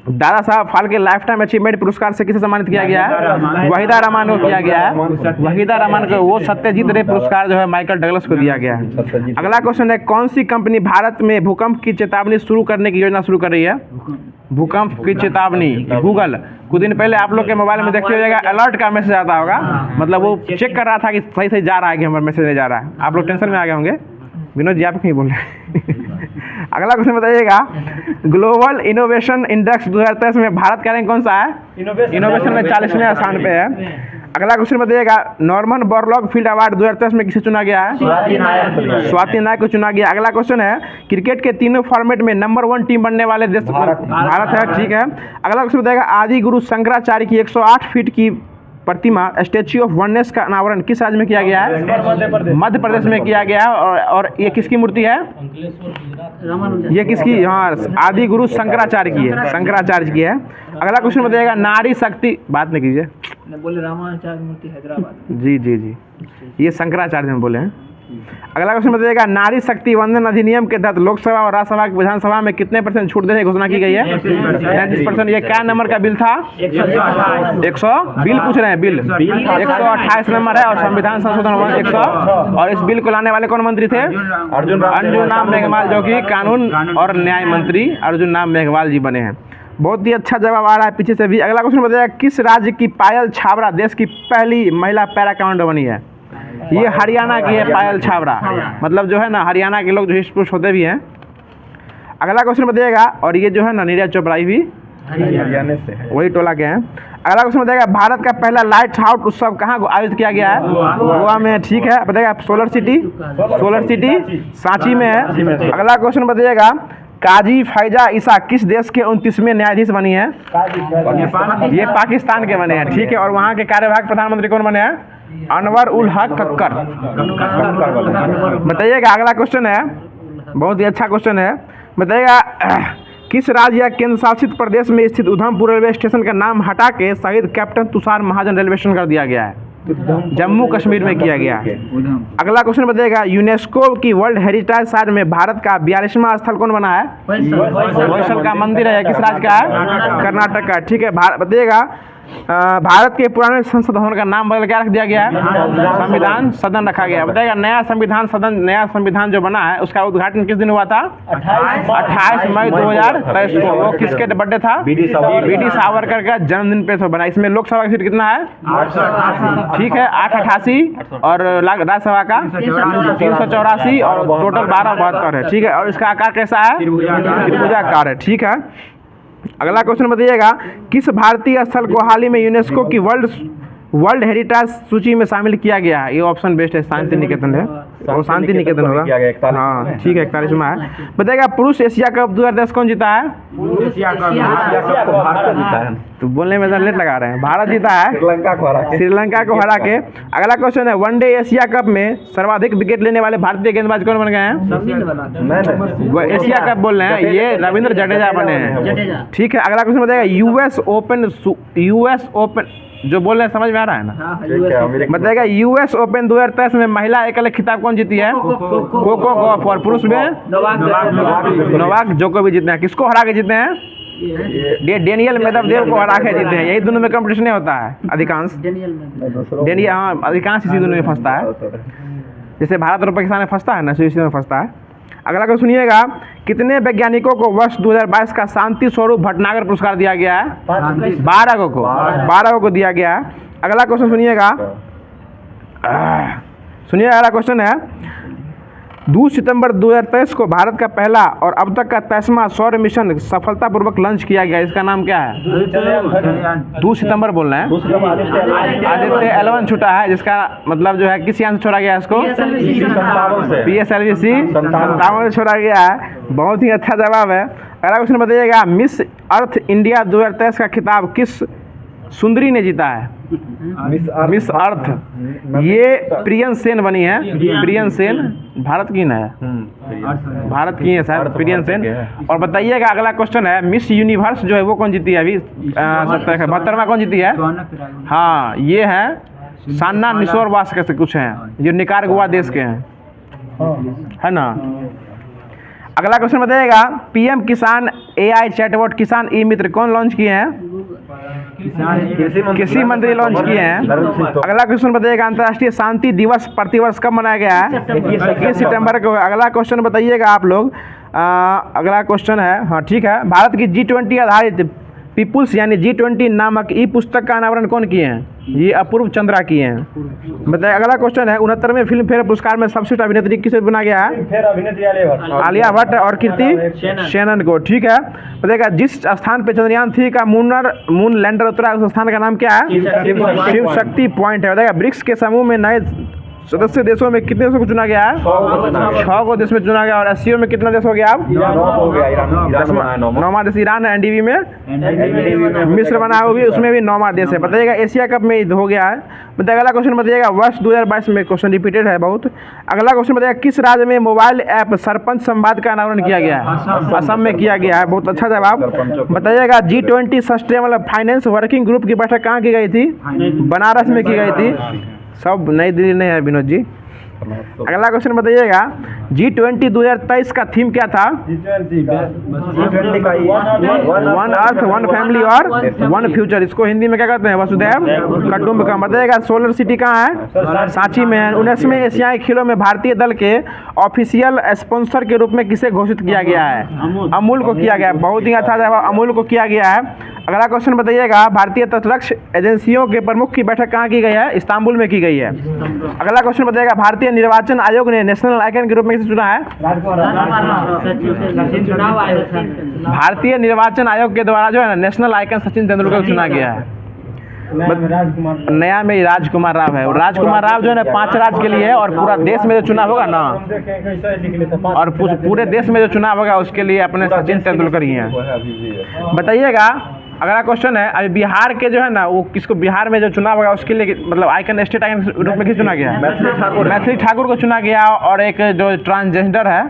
Dada Saheb Phalke life time achievement पुरस्कार से किसे सम्मानित किया गया है? वहीदा रहमान को किया गया है। वहीदा रहमान को, वो सत्यजीत रे पुरस्कार जो है माइकल डगलस को दिया गया है। अगला क्वेश्चन है कौन सी कंपनी भारत में भूकंप की चेतावनी शुरू करने की योजना शुरू कर रही है? भूकंप की चेतावनी गूगल। कुछ दिन पहले आप लोग के मोबाइल में देखते होगा अलर्ट का मैसेज आता होगा, मतलब वो चेक कर रहा था कि सही सही जा रहा है कि हमारा मैसेज नहीं जा रहा है। आप लोग टेंशन में आ गए होंगे। विनोद जी आप कहीं बोल रहे अगला क्वेश्चन बताइएगा ग्लोबल इनोवेशन इंडेक्स 2023 में भारत का रैंक कौन सा है? इनोवेशन में 40वें स्थान पे है। अगला क्वेश्चन बताइएगा नॉर्मन बोरलॉग फील्ड अवार्ड 2023 में किसे चुना गया है? स्वाति नायक को चुना गया। अगला क्वेश्चन है क्रिकेट के तीनों फॉर्मेट में नंबर 1 टीम बनने वाले देश भारत है। ठीक है, अगला क्वेश्चन बताइएगा आदि गुरु शंकराचार्य की 108 फीट की प्रतिमा स्टैच्यू ऑफ वननेस का अनावरण किस राज्य में किया गया है? मध्य प्रदेश में किया गया है। और ये किसकी मूर्ति है? ये किसकी? हाँ, आदि गुरु शंकराचार्य की है, शंकराचार्य की है। अगला क्वेश्चन बताइएगा नारी शक्ति, बात नहीं कीजिए, बोले रामाचार्य मूर्ति हैदराबाद। जी जी जी, ये शंकराचार्य में बोले हैं। अगला क्वेश्चन बताइएगा नारी शक्ति वंदन अधिनियम के तहत लोकसभा और राज्यसभा विधानसभा में कितने % छूट देने की घोषणा की गई है? 33%। ये क्या नंबर का बिल था? 100 बिल पूछ रहे हैं, बिल 128 नंबर है और संविधान संशोधन 100। और इस बिल को लाने वाले कौन मंत्री थे? अर्जुन राम मेघवाल, जो कि कानून और न्याय मंत्री अर्जुन राम मेघवाल जी बने हैं। बहुत ही अच्छा जवाब आ रहा है पीछे से भी। अगला क्वेश्चन बताइएगा किस राज्य की पायल छाबड़ा देश की पहली महिला पैरा कमांडो बनी है? ये हरियाणा की है पायल छाबड़ा, मतलब जो है ना हरियाणा के लोग जो हिस्ट पुरुष होते भी हैं। अगला क्वेश्चन बताइएगा और ये जो है ना नीरज चोपड़ा भी हरियाणा से है, वही टोला के हैं। अगला क्वेश्चन बताइएगा भारत का पहला लाइट हाउस उत्सव कहाँ आयोजित किया गया है? गोवा में। ठीक है, बताइएगा सोलर सिटी सांची में है। अगला क्वेश्चन बताइएगा काजी फैजा ईसा किस देश के 29वें न्यायाधीश बनी है? ये पाकिस्तान के बने हैं। ठीक है, और वहाँ के कार्यवाहक प्रधानमंत्री कौन बने हैं? अनवर उल हक कक्कर। बताइएगा अगला क्वेश्चन है, बहुत ही अच्छा क्वेश्चन है। बताइएगा किस राज्य या केंद्र शासित प्रदेश में स्थित उधमपुर रेलवे स्टेशन का नाम हटा के शहीद कैप्टन तुषार महाजन रेलवे स्टेशन कर दिया गया है? जम्मू कश्मीर में किया गया है। अगला क्वेश्चन बताइएगा यूनेस्को की वर्ल्ड हेरिटेज साइट में भारत का 42वां स्थल कौन बना है? होयसल का मंदिर है। किस राज्य का है? कर्नाटक का। ठीक है, बताइएगा भारत के पुराने संसद भवन का नाम बदल क्या रख दिया गया है? संविधान सदन रखा गया। बताइएगा नया संविधान जो बना है उसका उद्घाटन किस दिन हुआ था? 28 मई 2023 को। वो किसके बर्थडे था? BD सावरकर का जन्मदिन पे बना। इसमें लोकसभा की सीट कितना है? ठीक है, 888 और राज्यसभा का 384 और टोटल 1272 है। ठीक है, और इसका आकार कैसा है? त्रिभुजा आकार है। ठीक है, अगला क्वेश्चन बताइएगा किस भारतीय स्थल को हाल ही में यूनेस्को की वर्ल्ड हेरिटेज सूची में शामिल किया गया है? ये ऑप्शन बेस्ट है, शांति निकेतन है। वो शांति निकेतन होगा। हाँ ठीक है, 41वां है। बताइएगा पुरुष एशिया कप 2010 कौन जीता है? भारत जीता है। तो बोलने में लेट लगा रहे हैं, भारत जीता है श्रीलंका को हरा के। अगला क्वेश्चन है वनडे एशिया कप में सर्वाधिक विकेट लेने वाले भारतीय गेंदबाज कौन बन गए हैं? वो एशिया कप बोल रहे हैं, ये रविंद्र जडेजा बने हैं। ठीक है, अगला क्वेश्चन बताइएगा यूएस ओपन जो बोल रहे हैं समझ में आ रहा है ना? बताइएगा यूएस ओपन 2023 में महिला एकल खिताब कौन जीती है? Coco Gauff. और पुरुष में नोवाक जोकोविच जीते हैं। किसको हरा के जीते हैं? डेनियल मेदवेदेव को हरा के जीते हैं। यही दोनों में कंपटीशन होता है अधिकांश। हाँ, अधिकांश इसी दोनों में फंसता है। जैसे भारत और पाकिस्तान में फंसता है ना, इसी में फंसता है। अगला क्वेश्चन सुनिएगा कितने वैज्ञानिकों को वर्ष 2022 का शांति स्वरूप भटनागर पुरस्कार दिया गया है? 12 को दिया गया है। अगला क्वेश्चन सुनिएगा, अगला क्वेश्चन है 2 सितंबर 2023 को भारत का पहला और अब तक का 23वां सौर मिशन सफलतापूर्वक लॉन्च किया गया। इसका नाम क्या है? 2 सितंबर बोल रहे हैं। आदित्य L1 छूटा है, जिसका मतलब जो है किस यान से छोड़ा गया इसको? PSLV-C 57 से छोड़ा गया है। बहुत ही अच्छा जवाब है। अगला क्वेश्चन बताइएगा मिस अर्थ इंडिया 2023 का खिताब किस सुंदरी ने जीता है? मिस अर्थ, ये प्रियन सेन बनी है। प्रियन सेन भारत की न है, भारत की है शायद प्रियन सेन। और बताइएगा अगला क्वेश्चन है, मिस यूनिवर्स जो है वो कौन जीती है अभी 72वां कौन जीती है? हाँ, ये है सान्ना निशोरवास कैसे कुछ हैं, जो निकारागुआ देश के हैं, है ना। अगला क्वेश्चन बताइएगा, पीएम किसान एआई चैटबॉट किसान ई मित्र कौन लॉन्च किए हैं? कृषि मंत्री लॉन्च किए हैं। अगला क्वेश्चन बताइएगा, अंतर्राष्ट्रीय शांति दिवस प्रतिवर्ष कब मनाया गया है? 21 सितंबर को। अगला क्वेश्चन बताइएगा आप लोग, अगला क्वेश्चन है, हाँ ठीक है, भारत की G20 आधारित पीपुल्स यानी G20 नामक ई पुस्तक का अनावरण कौन किए हैं? ये अपूर्व चंद्रा किए हैं। बताइए अगला क्वेश्चन है, 69वें फिल्म फेयर पुरस्कार में सबसे अभिनेत्री किसे बना गया है? आलिया भट्ट और कीर्ति शेनन को, ठीक है। बताइएगा जिस स्थान पे चंद्रयान 3 का मून लैंडर उतरा उस स्थान का नाम क्या है? शिव शक्ति पॉइंट है। बताइएगा ब्रिक्स के समूह में नए सदस्य देशों में कितने देशों को चुना गया है? 6 को देश में चुना गया। और एससीओ में कितना देश हो गया? अब 9वां देश ईरान है। एनडीबी में मिस्र बना होगी, उसमें भी 9वां देश है। बताइएगा एशिया कप में हो गया है। बताइएगा अगला क्वेश्चन बताइएगा, वर्ष 2022 में क्वेश्चन रिपीटेड है बहुत। अगला क्वेश्चन बताइएगा, किस राज्य में मोबाइल ऐप सरपंच संवाद का अनावरण किया गया है? असम में किया गया है। बहुत अच्छा जवाब। बताइएगा G20 sustainable finance working group की बैठक कहाँ की गई थी? बनारस में की गई थी। सब नई दिल्ली नहीं है विनोद जी। अगला क्वेश्चन बताइएगा, G20 2023 का थीम क्या था? वन अर्थ वन फैमिली और वन फ्यूचर। इसको हिंदी में क्या कहते हैं? वसुधैव कुटुंबकम। बताइएगा सोलर सिटी कहाँ है? सांची में है। 19वें एशियाई खेलों में भारतीय दल के ऑफिशियल स्पॉन्सर के रूप में किसे घोषित किया गया है? अमूल को किया गया है। बहुत ही अच्छा जवाब, अमूल को किया गया है। अगला क्वेश्चन बताइएगा, भारतीय तटरक्षक एजेंसियों के प्रमुख की बैठक कहाँ की गई है? इस्तांबुल में की गई है। अगला क्वेश्चन बताइएगा, भारतीय निर्वाचन आयोग ने नेशनल आइकन के रूप में किसे चुना है? भारतीय निर्वाचन आयोग के द्वारा जो है ना नेशनल आइकन सचिन तेंदुलकर को चुना गया है। नया में राजकुमार राव है। राजकुमार राव जो है ना 5 राज्य के लिए है, और पूरा देश में जो चुनाव होगा ना, और पूरे देश में जो चुनाव होगा उसके लिए अपने सचिन तेंदुलकर ही हैं। बताइएगा अगला क्वेश्चन है, अभी बिहार के जो है ना वो किसको, बिहार में जो चुनाव होगा उसके लिए मतलब आइकन स्टेट आइकन रूप में किस चुना गया? मैथिली ठाकुर को चुना गया। और एक जो ट्रांसजेंडर है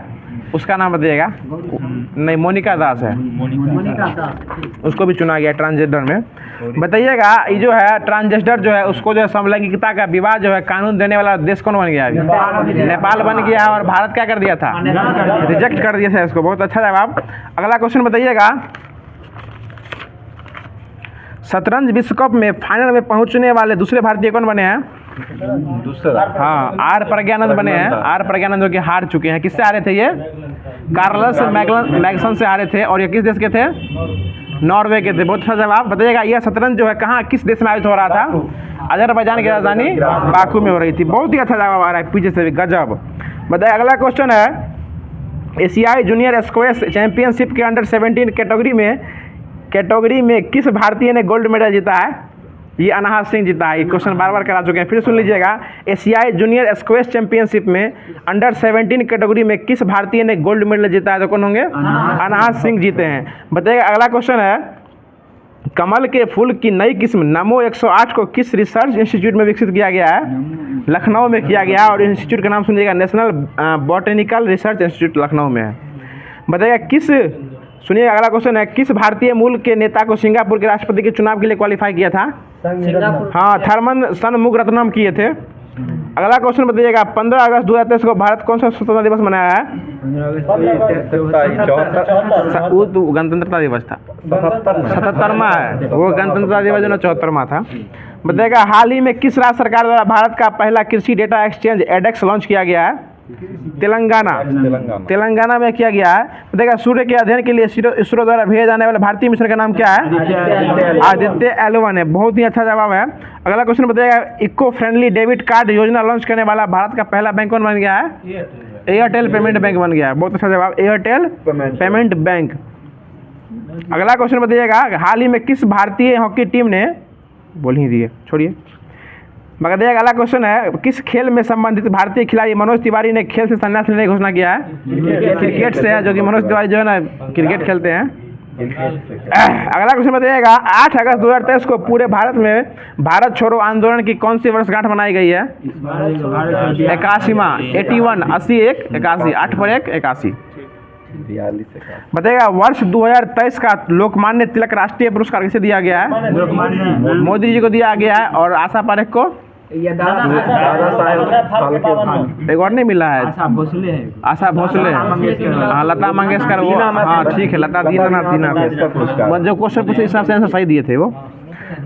उसका नाम बताइएगा। नहीं, मोनिका दास है, उसको भी चुना गया ट्रांसजेंडर में। बताइएगा ये जो है ट्रांसजेंडर जो है उसको जो है समलैंगिकता का विवाह जो है कानून देने वाला देश कौन बन गया? नेपाल बन गया। और भारत क्या कर दिया था? रिजेक्ट कर दिया था इसको। बहुत अच्छा जवाब। अगला क्वेश्चन बताइएगा, शतरंज विश्व कप में फाइनल में पहुंचने वाले दूसरे भारतीय कौन बने हैं? हाँ, आर प्रज्ञानंद बने हैं। आर प्रज्ञानंद जो कि हार चुके हैं। किससे हारे थे ये? कार्लस मैग्सन से हारे थे। और ये किस देश के थे? नॉर्वे के थे। बहुत अच्छा जवाब। बताइएगा यह शतरंज जो है कहाँ किस देश में आयोजित हो रहा था? अजरबैजान की राजधानी बाकू में हो रही थी। बहुत ही अच्छा जवाब आ रहा है पीछे से भी, गजब। बताइए अगला क्वेश्चन है, एशियाई जूनियर स्क्वैश चैंपियनशिप के अंडर 17 कैटेगरी में किस भारतीय ने गोल्ड मेडल जीता है? ये अनाहत सिंह जीता है। ये क्वेश्चन बार बार करा चुके हैं, फिर सुन लीजिएगा। एशियाई जूनियर स्क्वैश चैंपियनशिप में अंडर 17 कैटेगरी में किस भारतीय ने गोल्ड मेडल जीता है? तो कौन होंगे? अनाहत सिंह जीते हैं। बताइएगा अगला क्वेश्चन है, कमल के फूल की नई किस्म नमो 108 को किस रिसर्च इंस्टीट्यूट में विकसित किया गया है? लखनऊ में किया गया। और इंस्टीट्यूट का नाम सुनिएगा, national botanical research institute Lucknow में है। बताइएगा सुनिए अगला क्वेश्चन है, किस भारतीय मूल के नेता को सिंगापुर के राष्ट्रपति के चुनाव के लिए क्वालिफाई किया था? हाँ, थर्मन षणमुगरत्नम किए थे। अगला क्वेश्चन बताइएगा, 15 अगस्त 2023 को भारत कौन सा स्वतंत्रता दिवस मनाया है? वो तो गणतंत्रता दिवस था, 77वां है वो। गणतंत्रता दिवस जो ना 74वां था। बताइएगा हाल ही में किस राज्य सरकार द्वारा भारत का पहला कृषि डेटा एक्सचेंज एडेक्स लॉन्च किया गया है? तेलंगाना में किया गया है। बताइएगा सूर्य के अध्ययन के लिए इसरो द्वारा भेजे जाने वाले भारतीय मिशन का नाम क्या है? आदित्य L1 है। बहुत ही अच्छा जवाब है। अगला क्वेश्चन बताइएगा, इको फ्रेंडली डेबिट कार्ड योजना लॉन्च करने वाला भारत का पहला बैंक कौन बन गया है? एयरटेल पेमेंट बैंक बन गया है। बहुत अच्छा जवाब, एयरटेल पेमेंट बैंक। अगला क्वेश्चन बताइएगा, हाल ही में किस भारतीय हॉकी टीम ने, बोल ही दिए छोड़िए। मगर देखिए अगला क्वेश्चन है, किस खेल में संबंधित भारतीय खिलाड़ी मनोज तिवारी ने खेल से संन्यास लेने की घोषणा किया है? क्रिकेट से है, जो कि मनोज तिवारी जो है ना क्रिकेट खेलते हैं। अगला क्वेश्चन बताइएगा 8 अगस्त 2023 को पूरे भारत में भारत छोड़ो आंदोलन की कौन सी वर्षगांठ मनाई गई है? 81वां 81 81 81 8 पर 1 81। बताइएगा वर्ष 2023 का लोकमान्य तिलक राष्ट्रीय पुरस्कार किसे दिया गया है? मोदी जी को दिया गया है। और आशा पारेख को ये दादा एक और नहीं मिला है। आशा भोसले है। आशा भोसले, हाँ लता मंगेशकर वो, हाँ ठीक है लता दीनानाथ जो क्वेश्चन पूछे हिसाब से आंसर सही दिए थे वो।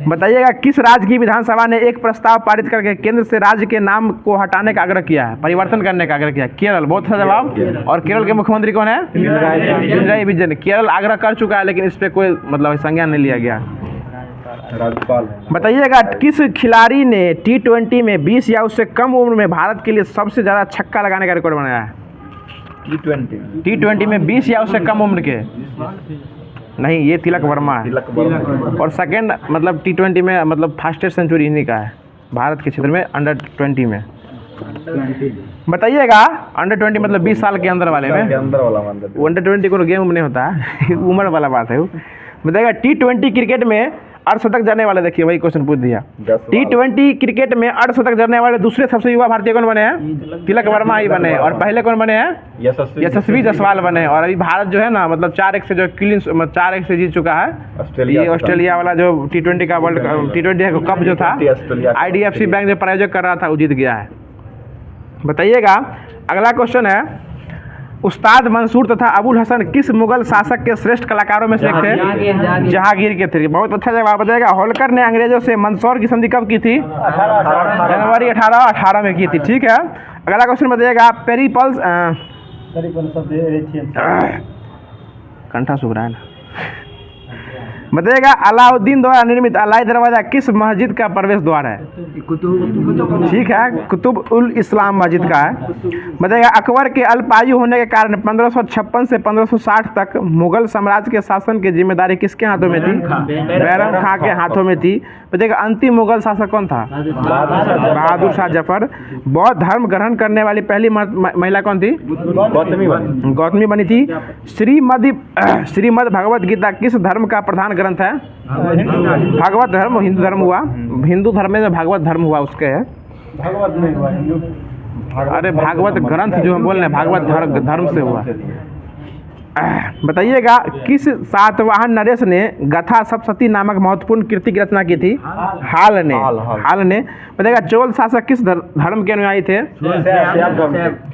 बताइएगा किस राज्य की विधानसभा ने एक प्रस्ताव पारित करके केंद्र से राज्य के नाम को हटाने का आग्रह किया है, परिवर्तन करने का आग्रह किया है? केरल। बहुत अच्छा जवाब। और केरल के मुख्यमंत्री कौन है? पिनराई विजयन। केरल आग्रह कर चुका है लेकिन इस पर कोई मतलब संज्ञान नहीं लिया गया। बताइएगा किस खिलाड़ी ने T20 में 20 या उससे कम उम्र में भारत के लिए सबसे ज़्यादा छक्का लगाने का रिकॉर्ड बनाया है? T20 में 20 या उससे कम उम्र के नहीं, ये तिलक वर्मा है। और सेकंड मतलब T20 में मतलब फास्टेस्ट सेंचुरी इन्हीं का है भारत के क्षेत्र में अंडर 20 में। बताइएगा अंडर 20 मतलब 20 साल के अंदर वाले में, अंडर 20 को गेम नहीं होता है उम्र वाला बात है वो। बताइएगा T20 क्रिकेट में अर्धशतक जड़ने वाले, देखिए वही क्वेश्चन पूछ दिया। T20 क्रिकेट में अर्धशतक जड़ने वाले दूसरे सबसे युवा भारतीय कौन बने हैं? तिलक वर्मा ही बने। और पहले कौन बने हैं? यशस्वी जायसवाल बने। और अभी भारत जो है ना मतलब 4-1 से जो क्लीन 4-1 से जीत चुका है। ये ऑस्ट्रेलिया वाला जो T20 का वर्ल्ड T20 कप जो था IDFC बैंक जो प्रायोजक कर रहा था वो जीत गया है। बताइएगा अगला क्वेश्चन है उस्ताद मंसूर तथा अबुल हसन किस मुगल शासक के श्रेष्ठ कलाकारों में से एक थे? जहांगीर के थे। बहुत अच्छा जवाब बताएगा। होलकर ने अंग्रेजों से मंदसौर की संधि कब की थी? जनवरी 1818 में की थी। ठीक है अगला क्वेश्चन बताइएगा पेरिपल्स कंठा सूख रहा है ना। बताइएगा अलाउद्दीन द्वारा निर्मित अलाई दरवाजा किस मस्जिद का प्रवेश द्वार है? ठीक है कुतुब उल इस्लाम मस्जिद का है। बताइएगा अकबर के अल्पायु होने के कारण 1556 से 1560 तक मुगल साम्राज्य के शासन की जिम्मेदारी किसके हाथों में थी? बैरम खां के हाथों में थी। बताइएगा अंतिम मुगल शासक कौन था? बहादुर शाह जफर। बौद्ध धर्म ग्रहण करने वाली पहली महिला कौन थी? गौतमी बनी थी। श्रीमद् भगवत गीता किस धर्म का प्रधान ग्रंथ है? भागवत धर्म हिंदू धर्म हुआ। हिंदू धर्म में भागवत धर्म हुआ उसके है। अरे भागवत ग्रंथ जो हम बोल रहे हैं भागवत धर्म से हुआ। बताइएगा किस सातवाहन नरेश ने गथा सप्तशती नामक महत्वपूर्ण कृति की रचना की थी? हाल ने। बताइएगा चोल शासक किस धर्म के अनुयायी थे?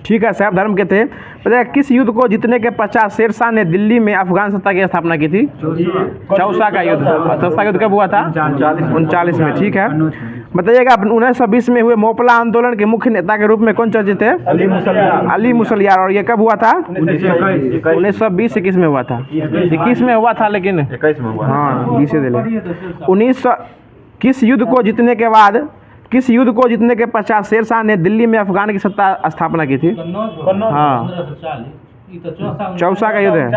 ठीक है शैव धर्म के थे। बताइएगा किस युद्ध को जीतने के पश्चात शेरशाह ने दिल्ली में अफगान सत्ता की स्थापना की थी? चौसा का युद्ध। चौसा का युद्ध कब हुआ था? 39 में। ठीक है बताइएगा 1920 में हुए मोपला आंदोलन के मुख्य नेता के रूप में कौन चर्चित थे? अली मुसलियार। और ये कब हुआ था? 1920-21 में हुआ था। 21 में हुआ था लेकिन 21 में हुआ। हाँ 20 दे ले। 1900 किस युद्ध को जीतने के पश्चात शेरशाह ने दिल्ली में अफगान की सत्ता स्थापना की थी? हाँ चौसा का युद्ध है।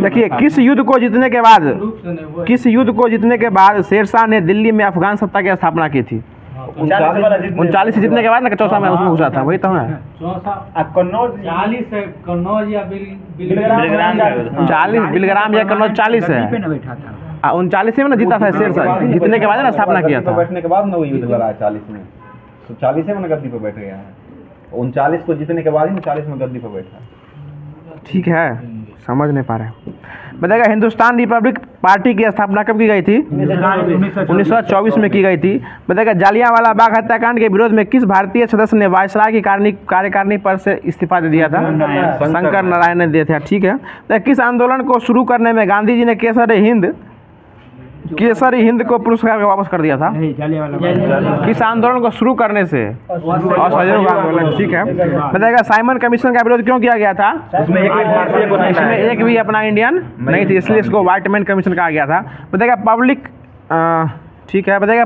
देखिए किस युद्ध को जीतने के बाद शेरशाह ने दिल्ली में अफगान सत्ता की स्थापना की थी? 39 से जीतने के बाद ना चौसा में उसमें घुसा था वही तो है। 40 बिलग्राम या कन्नौज 40 है। 39 में ना जीता था शेरशाह जीतने के बाद ना स्थापना किया था। बैठने के बाद ना वो युद्ध लड़ा 40 में तो 40 में ना गद्दी पर बैठ गया है। 39 को जीतने के बाद ही 40 में गद्दी पर बैठा। ठीक है समझ नहीं पा रहे। बताइएगा हिंदुस्तान रिपब्लिक पार्टी की स्थापना कब की गई थी? 1924 में की गई थी। बताइएगा जालियांवाला बाग हत्याकांड के विरोध में किस भारतीय सदस्य ने वायसराय की कार्यकारिणी पर से इस्तीफा दे दिया था? शंकर नारायण ने दिया था। ठीक है तो किस आंदोलन को शुरू करने में गांधी जी ने केसरी हिंद को पुरस्कार वापस कर दिया था? किस आंदोलन को शुरू करने से? असहयोग आंदोलन। ठीक है बताइएगा साइमन कमीशन का विरोध क्यों किया गया था? इसमें एक भी अपना इंडियन नहीं थी इसलिए इसको व्हाइटमैन कमीशन कहा गया था। बताइएगा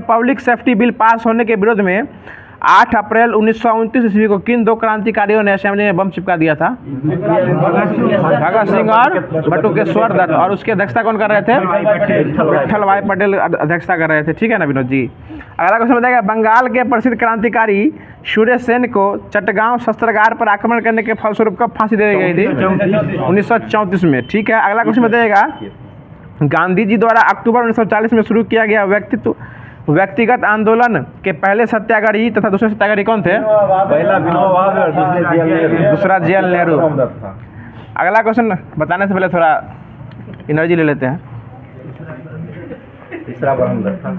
पब्लिक सेफ्टी बिल पास होने के विरोध में 8 अप्रैल 1929 ईस्वी को किन 2 क्रांतिकारियों ने असेंबली में बम चिपका दिया था? भगत सिंह और बटुकेश्वर दत्त। और उसकी अध्यक्षता कौन कर रहे थे? विट्ठल भाई पटेल अध्यक्षता कर रहे थे। ठीक है ना विनोद जी। अगला क्वेश्चन बताइएगा बंगाल के प्रसिद्ध क्रांतिकारी सूर्य सेन को चटगांव शस्त्रागार पर आक्रमण करने के फलस्वरूप कब फांसी दे दी गई थी? 1934 में। ठीक है, अगला क्वेश्चन बताइएगा, गांधी जी द्वारा अक्टूबर 1940 में शुरू किया गया व्यक्तिगत आंदोलन के पहले सत्याग्रही तथा दूसरे सत्याग्रही कौन थे? पहला विनोबा भावे और दूसरा जेएल नेहरू। अगला क्वेश्चन बताने से पहले थोड़ा एनर्जी ले लेते हैं। तीसरा ब्रह्मदत्त था,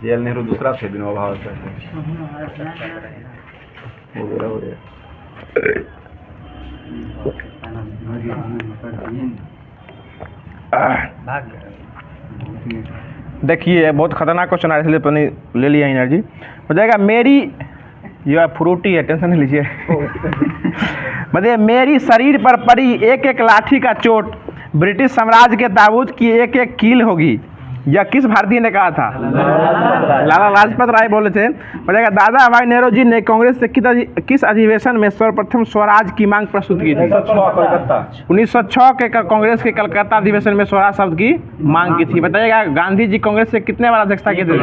जेएल नेहरू दूसरा थे, विनोबा भावे हो गया। देखिए बहुत खतरनाक क्वेश्चन आ रहा है, इसलिए अपनी ले लिया एनर्जी। हो जाएगा मेरी, यह फ्रूटी है, टेंशन नहीं लीजिए। मतलब मेरी शरीर पर पड़ी एक एक लाठी का चोट ब्रिटिश साम्राज्य के ताबूत की एक एक कील होगी, यह किस भारतीय ने कहा था? लाला लाजपत राय बोले थे। बताएगा दादा भाई नेहरू जी ने कांग्रेस से किस अधिवेशन में सर्वप्रथम स्वराज की मांग प्रस्तुत की थी? 1906 के कांग्रेस के कलकत्ता अधिवेशन में स्वराज शब्द की मांग की थी। बताइएगा गांधी जी कांग्रेस से कितने बार अध्यक्षता किए थे?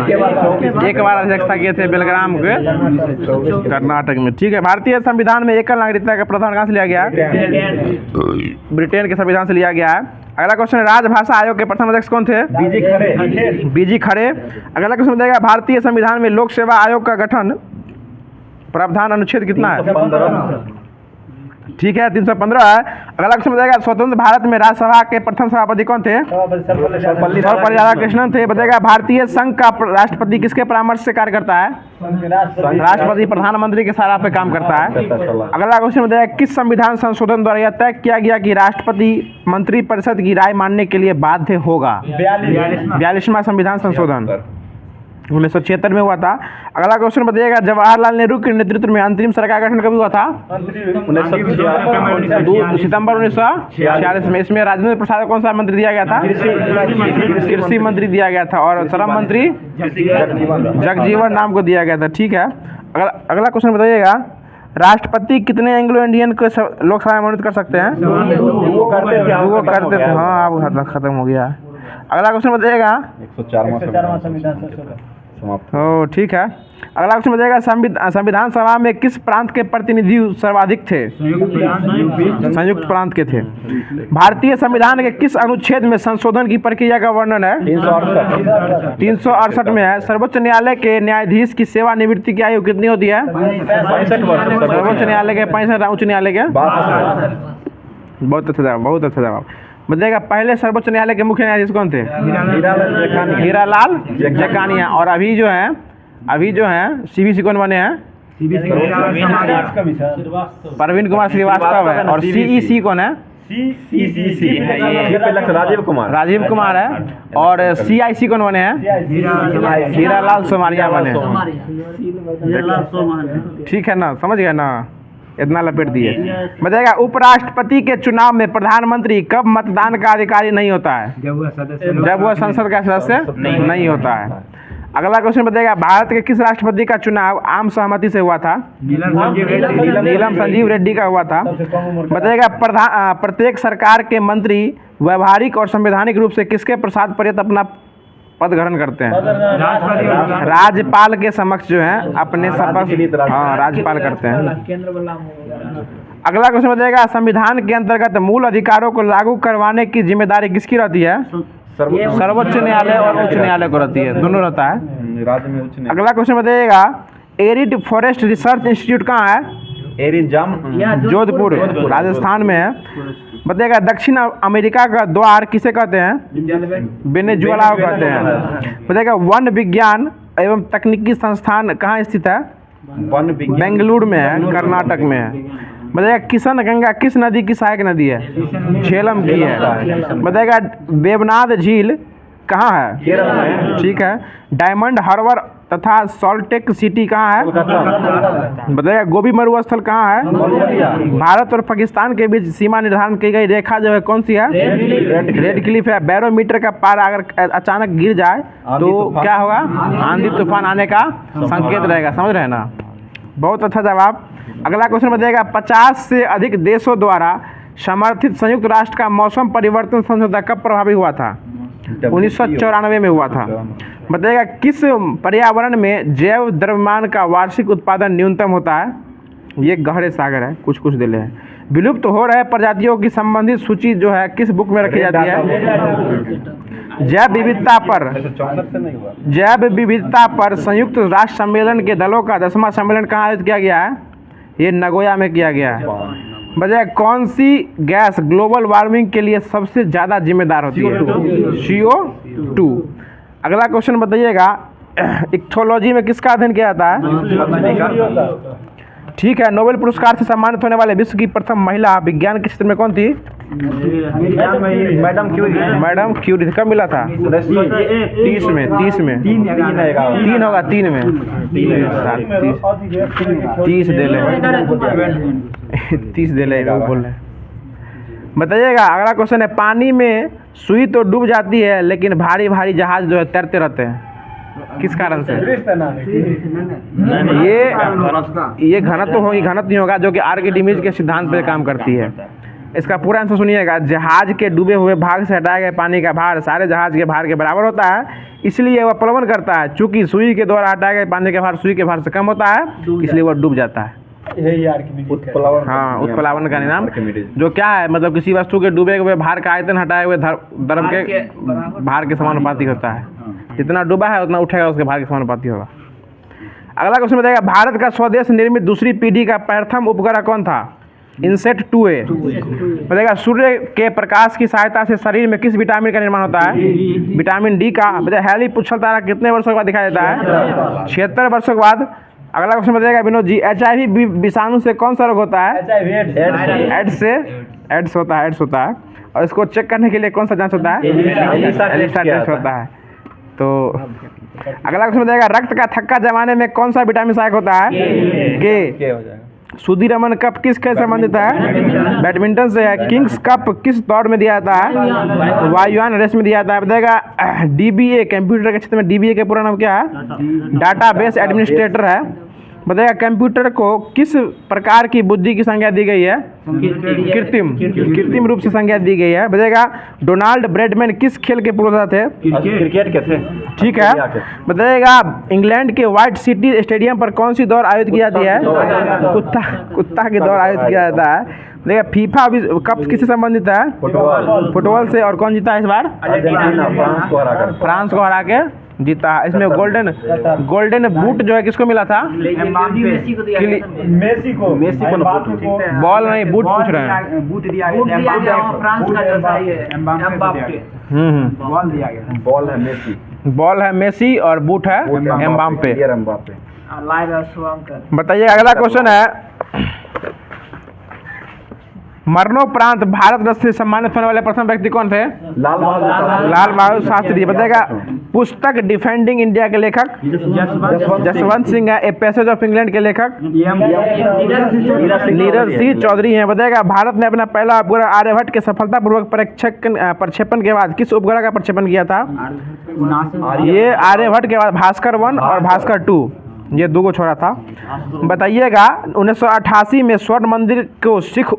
एक बार अध्यक्षता किए थे, बेलग्राम के कर्नाटक में। ठीक है, भारतीय संविधान में एकल नागरिकता का प्रावधान कहाँ से लिया गया? ब्रिटेन के संविधान से लिया गया है। अगला क्वेश्चन, राजभाषा आयोग के प्रथम अध्यक्ष कौन थे? बीजी खरे। अगला क्वेश्चन बताइएगा भारतीय संविधान में लोक सेवा आयोग का गठन प्रावधान अनुच्छेद कितना है? ठीक है, 315 है। अगला क्वेश्चन बताइएगा स्वतंत्र भारत में राज्यसभा के प्रथम सभापति कौन थे? सर्वपल्ली राधाकृष्णन थे। बताइएगा भारतीय संघ का राष्ट्रपति किसके परामर्श से कार्य करता है? राष्ट्रपति प्रधानमंत्री के सारा पे काम करता है। अगला क्वेश्चन बताइएगा किस संविधान संशोधन द्वारा यह तय किया गया कि राष्ट्रपति मंत्रिपरिषद की राय मानने के लिए बाध्य होगा? 42वां संविधान संशोधन 1976 में हुआ था। अगला क्वेश्चन बताइएगा जवाहरलाल नेहरू के नेतृत्व में अंतरिम सरकार गठन कब हुआ था? 2 सितंबर 1946 में। इसमें राजेंद्र प्रसाद को कौन सा मंत्री दिया गया था? कृषि मंत्री दिया गया था। और श्रम मंत्री जगजीवन राम को दिया गया था। ठीक है, अगला क्वेश्चन बताइएगा राष्ट्रपति कितने एंग्लो इंडियन को लोकसभा में मनोनीत कर सकते हैं? वो करते थे। हाँ, अब खत्म हो गया। अगला क्वेश्चन बताइएगा 104वां संविधान समाप्त। ओ ठीक है। अगला क्वेश्चन बताइएगा संविधान सभा में किस प्रांत के प्रतिनिधि सर्वाधिक थे? संयुक्त प्रांत के थे। भारतीय संविधान के किस अनुच्छेद में संशोधन की प्रक्रिया का वर्णन है? 368 में है। सर्वोच्च न्यायालय के न्यायाधीश की सेवानिवृत्ति की आयु कितनी होती है? 65 वर्ष। सर्वोच्च न्यायालय के 65, उच्च न्यायालय के 62। बहुत अच्छा जवाब, बहुत अच्छा जवाब। बताइएगा पहले सर्वोच्च न्यायालय के मुख्य न्यायाधीश कौन थे? हीरालाल जकानिया। और अभी जो हैं सीवीसी कौन बने हैं? प्रवीण कुमार श्रीवास्तव है। और सीईसी कौन है? राजीव कुमार है। और सीआईसी कौन बने हैं? हीरालाल सोमारिया बने। ठीक है ना, समझ गए ना, इतना लपेट दिए। बताइएगा उपराष्ट्रपति के चुनाव में प्रधानमंत्री कब मतदान का अधिकारी नहीं होता है? जब वह संसद का सदस्य नहीं होता है। अगला क्वेश्चन बताइएगा भारत के किस राष्ट्रपति का चुनाव आम सहमति से हुआ था? नीलम संजीव रेड्डी का हुआ था। बताइएगा प्रत्येक सरकार के मंत्री व्यवहारिक और संवैधानिक रूप से किसके प्रसाद पर्यंत अपना पद ग्रहण करते हैं? राज्यपाल के समक्ष जो है अपने शपथ राज्यपाल करते हैं। अगला क्वेश्चन बताइएगा संविधान के अंतर्गत मूल अधिकारों को लागू करवाने की जिम्मेदारी किसकी रहती है? सर्वोच्च न्यायालय और उच्च न्यायालय को रहती है, दोनों रहता है। अगला क्वेश्चन बताइएगा एरिड फॉरेस्ट रिसर्च इंस्टीट्यूट कहाँ है? जोधपुर राजस्थान में है। बताइएगा दक्षिण अमेरिका का द्वार किसे कहते हैं? वेनेजुएला को कहते हैं। बताइएगा वन विज्ञान एवं तकनीकी संस्थान कहाँ स्थित है? बेंगलुरु में है, कर्नाटक में है। बताइएगा किशन गंगा किस नदी की सहायक नदी है? झेलम की है। बताइएगा वेवनाथ झील कहाँ है? ठीक है। डायमंड हार्बर तथा सॉल्टेक सिटी कहाँ है? बताइएगा गोभी मरुस्थल कहाँ है? भारत और पाकिस्तान के बीच सीमा निर्धारण की गई रेखा जो है कौन सी है? रेड क्लिफ है। बैरोमीटर का पारा अगर अचानक गिर जाए तो क्या होगा? आंधी तूफान आने का संकेत रहेगा। समझ रहे हैं ना, बहुत अच्छा जवाब। अगला क्वेश्चन बताइएगा 50 से अधिक देशों द्वारा समर्थित संयुक्त राष्ट्र का मौसम परिवर्तन समझौता कब प्रभावी हुआ था? 1994 में हुआ था। बताइएगा किस पर्यावरण में जैव द्रव्यमान का वार्षिक उत्पादन न्यूनतम होता है? ये गहरे सागर है, कुछ कुछ दिले हैं। विलुप्त हो रहे प्रजातियों की संबंधित सूची जो है किस बुक में रखी जाती है? जैव विविधता पर संयुक्त राष्ट्र सम्मेलन के दलों का 10वां सम्मेलन कहाँ आयोजित किया गया है? ये नगोया में किया गया है। बताइए कौन सी गैस ग्लोबल वार्मिंग के लिए सबसे ज़्यादा जिम्मेदार होती है? CO2। अगला क्वेश्चन बताइएगा इक्थोलॉजी में किसका अध्ययन किया जाता है? ठीक है। नोबेल पुरस्कार से सम्मानित होने वाले विश्व की प्रथम महिला विज्ञान के क्षेत्र में कौन थी? Madam Curie. कब मिला था? 30 में 3 होगा 3 में 30 दे ले 30 दे ले बोल रहे। बताइएगा अगला क्वेश्चन है पानी में सुई तो डूब जाती है लेकिन भारी भारी जहाज जो है तैरते रहते हैं, किस कारण से? ये घनत्व होगी, घनत्व नहीं होगा, जो कि आर्किमिडीज के सिद्धांत पर काम करती है। इसका पूरा आंसर सुनिएगा। जहाज के डूबे हुए भाग से हटाया गया पानी का भार सारे जहाज के भार के बराबर होता है, इसलिए वह प्लवन करता है। चूंकि सुई के द्वारा हटाया गया पानी का भार सुई के भार से कम होता है, इसलिए वह डूब जाता है। हाँ, उत्प्लावन का नाम जो क्या है, मतलब किसी वस्तु के डूबे हुए भार का आयतन हटाए हुए द्रव के भार के समानुपाती होता है। जितना डूबा है उतना उठेगा, उसके भार के समानुपाती होगा। अगला क्वेश्चन बताइएगा भारत का स्वदेश निर्मित दूसरी पीढ़ी का प्रथम उपग्रह कौन था? इनसेट 2A। बताइएगा सूर्य के प्रकाश की सहायता से शरीर में किस विटामिन का निर्माण होता है? विटामिन डी का। बताइए हैली पुच्छल तारा कितने वर्षों के बाद दिखाई देता है? 76 वर्षों के बाद। अगला क्वेश्चन बताइएगा विनोद जी HIV विषाणु से कौन सा रोग होता है? एड्स होता है। और इसको चेक करने के लिए कौन सा जांच होता है? एलिसा टेस्ट होता है। तो अगला क्वेश्चन बताइएगा रक्त का थक्का जमाने में कौन सा विटामिन सहायक होता है? के। सुधीरमन कप किस खेल से संबंधित है? बैडमिंटन से है। किंग्स कप किस दौड़ में दिया जाता है? वायुयान रेस में दिया जाता है। बताएगा DBA कंप्यूटर के क्षेत्र में DBA के पूरा नाम क्या है? डाटाबेस एडमिनिस्ट्रेटर है। बताइएगा कंप्यूटर को किस प्रकार की बुद्धि की संज्ञा दी गई है? कृत्रिम रूप से संज्ञा दी गई है। बताइएगा डोनाल्ड ब्रैडमैन किस खेल के पुरोधा थे? क्रिकेट के थे। ठीक है। बताइएगा इंग्लैंड के व्हाइट सिटी स्टेडियम पर कौन सी दौड़ आयोजित की जाती है? कुत्ता की दौड़ आयोजित किया जाता है। देखिए फीफा कप किससे संबंधित है? फुटबॉल से। और कौन जीता है इस बार? फ्रांस को हरा के जीता। इसमें गोल्डन बूट जो है किसको मिला था? मेसी को बॉल नहीं बूट पूछ रहे हैं। फ्रांस का जो था ये एम्बाप्पे। बॉल है मेसी और बूट है एम्बाप्पे। बताइए अगला क्वेश्चन है मरणोपरांत भारत रत्न से सम्मानित होने वाले प्रथम व्यक्ति कौन थे? लाल बहादुर शास्त्री। बताएगा पुस्तक डिफेंडिंग इंडिया के लेखक? जसवंत सिंह है। ए पैसेज ऑफ इंग्लैंड के लेखक? नीरज सिंह चौधरी हैं। बताएगा भारत ने अपना पहला उपग्रह आर्यभट्ट के सफलतापूर्वक प्रक्षेपण के बाद किस उपग्रह का प्रक्षेपण किया था? ये आर्यभट्ट के बाद भास्कर 1 और भास्कर 2, ये 2 को छोड़ा था। बताइएगा 1988 में स्वर्ण मंदिर को सिख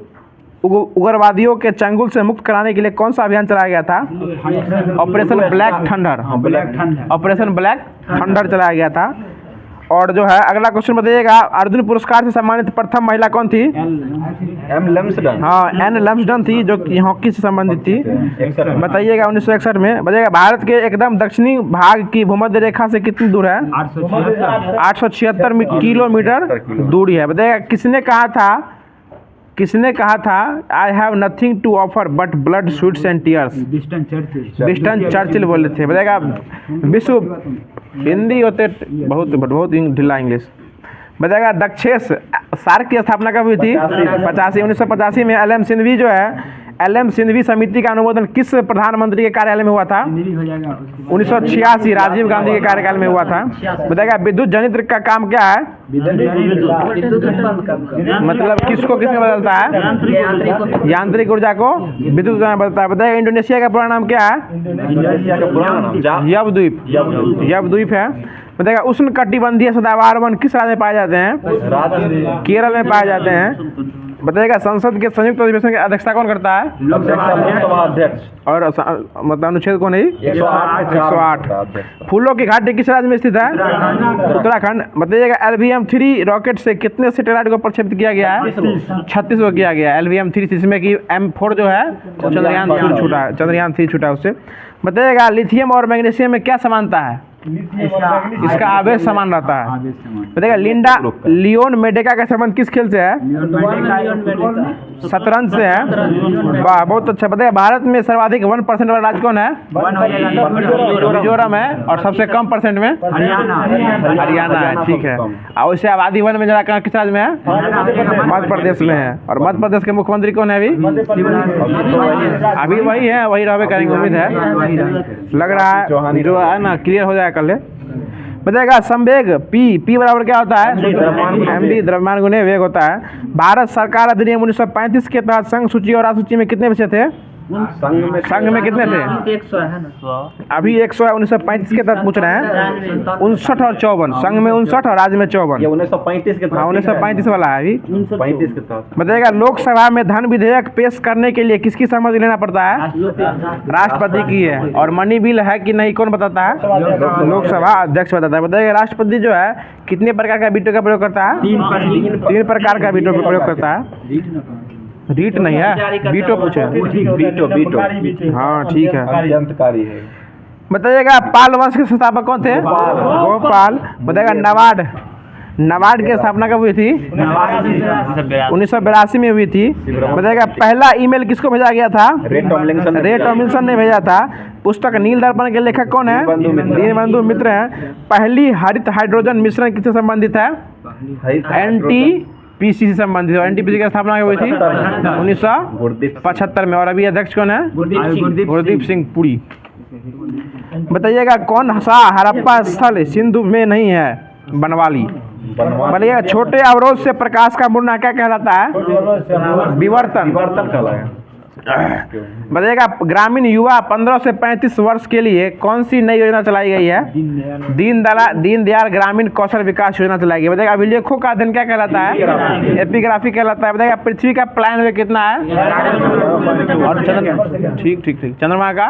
उग्रवादियों के चंगुल से मुक्त कराने के लिए कौन सा अभियान चलाया गया था? ऑपरेशन ब्लैक थंडर चलाया गया था। और जो है अगला क्वेश्चन बताइएगा अर्जुन पुरस्कार से सम्मानित प्रथम महिला कौन थी? एन लम्सडन थी, जो कि हॉकी से संबंधित थी। बताइएगा 1961 में। बताइएगा भारत के एकदम दक्षिणी भाग की भूमध्य रेखा से कितनी दूर है? 876 किलोमीटर दूरी है। बताइएगा किसने कहा था I have nothing to offer but blood sweets and tears? Winston Churchill बोले थे। बताएगा विश्व हिंदी होते बहुत ढीला इंग्लिश। बताएगा दक्षेश सार्क की स्थापना कब हुई थी? 1985 में। LM सिंघवी जो है LM सिंघवी समिति का अनुमोदन किस प्रधानमंत्री के कार्यालय में हुआ था? 1986 राजीव गांधी के कार्यकाल में हुआ था। बताएगा विद्युत जनित्र का काम क्या है? मतलब किसको किसमें बदलता है? यांत्रिक ऊर्जा को विद्युत ऊर्जा में बदलता है। बताएगा इंडोनेशिया का पूरा नाम क्या है? यवद्वीप है। बताएगा उष्ण कटिबंधीय सदाबहार वन किस राज्य में पाए जाते हैं? केरल में पाए जाते हैं। बताइएगा संसद के संयुक्त अधिवेशन की अध्यक्षता कौन करता है? लोकसभा अध्यक्ष। और मतलब अनुच्छेद कौन है? 108। फूलों की घाटी किस राज्य में स्थित है? उत्तराखंड। बताइएगा LVM-3 रॉकेट से कितने सैटेलाइट को प्रक्षेपित किया गया है? 36 को किया गया है LVM-3, जिसमें कि M4 जो है चंद्रयान 3 छूटा उससे। बताइएगा लिथियम और मैग्नीशियम में क्या समानता है? इसका आवेश समान रहता है। बताइएगा लिंडा लियोन मेडेका का संबंध किस खेल से है? शतरंज से है। वाह, बहुत अच्छा। बताइए भारत में सर्वाधिक 1% वाला राज्य कौन है? मिजोरम है। और सबसे कम परसेंट में? हरियाणा है। ठीक है। और उससे आबादी वन में जरा किस राज्य में है? मध्य प्रदेश में है। और मध्य प्रदेश के मुख्यमंत्री कौन है अभी? वही है, वही रहबे करेंगे, उम्मीद है, लग रहा है जो है ना क्लियर हो जाएगा कल। बताएगा संवेग P बराबर क्या होता है? mv द्रव्यमान गुने वेग होता है। भारत सरकार अधिनियम 1935 के तहत संघ सूची और राज्य सूची में कितने विषय थे? संघ में कितने थे? 100 है ना। अभी 100 है। 1935 के तहत पूछ रहे हैं। 59 और 54। संघ में 59 और राज्य में 54। 1935 के तहत। 1935 वाला है अभी। 35 के तहत। बताइएगा लोकसभा में धन विधेयक पेश करने के लिए किसकी सहमति लेना पड़ता है? राष्ट्रपति की है। और मनी बिल है कि नहीं कौन बताता है? लोकसभा अध्यक्ष बताता है। बताइएगा राष्ट्रपति जो है कितने प्रकार का वीटो का प्रयोग करता है? 3 प्रकार का वीटो का प्रयोग करता है। रीट नहीं है, वीटो पूछे। वीटो। हाँ ठीक है। अत्यंतकारी है। बताइएगा पाल वंश के संस्थापक कौन थे? गोपाल। बताइएगा नबार्ड की स्थापना कब हुई थी? 1982 में हुई थी। बताइएगा पहला ईमेल किसको भेजा गया था? रे टॉमलिंसन ने भेजा था। पुस्तक नील दर्पण के लेखक कौन है? दीनबंधु मित्र हैं। पहली हरित हाइड्रोजन मिश्रण किससे संबंधित है? NTPC से संबंधित है। NTPC की स्थापना हुई थी 1975 में। और अभी अध्यक्ष कौन है? गुरदीप सिंह पुरी। बताइएगा कौन सा हड़प्पा स्थल सिंधु में नहीं है? बनवाली। बताइएगा छोटे अवरोध से प्रकाश का मुड़ना क्या कहलाता है? विवर्तन कहलाएगा। बताइएगा ग्रामीण युवा 15 से 35 वर्ष के लिए कौन सी नई योजना चलाई गई है? दीनदयाल ग्रामीण कौशल विकास योजना चलाई गई। बताइएगा अभिलेखों का अध्ययन क्या कहलाता है? एपिग्राफी कहलाता है। बताइएगा पृथ्वी का प्लान वे कितना है? और ठीक चंद्रमा का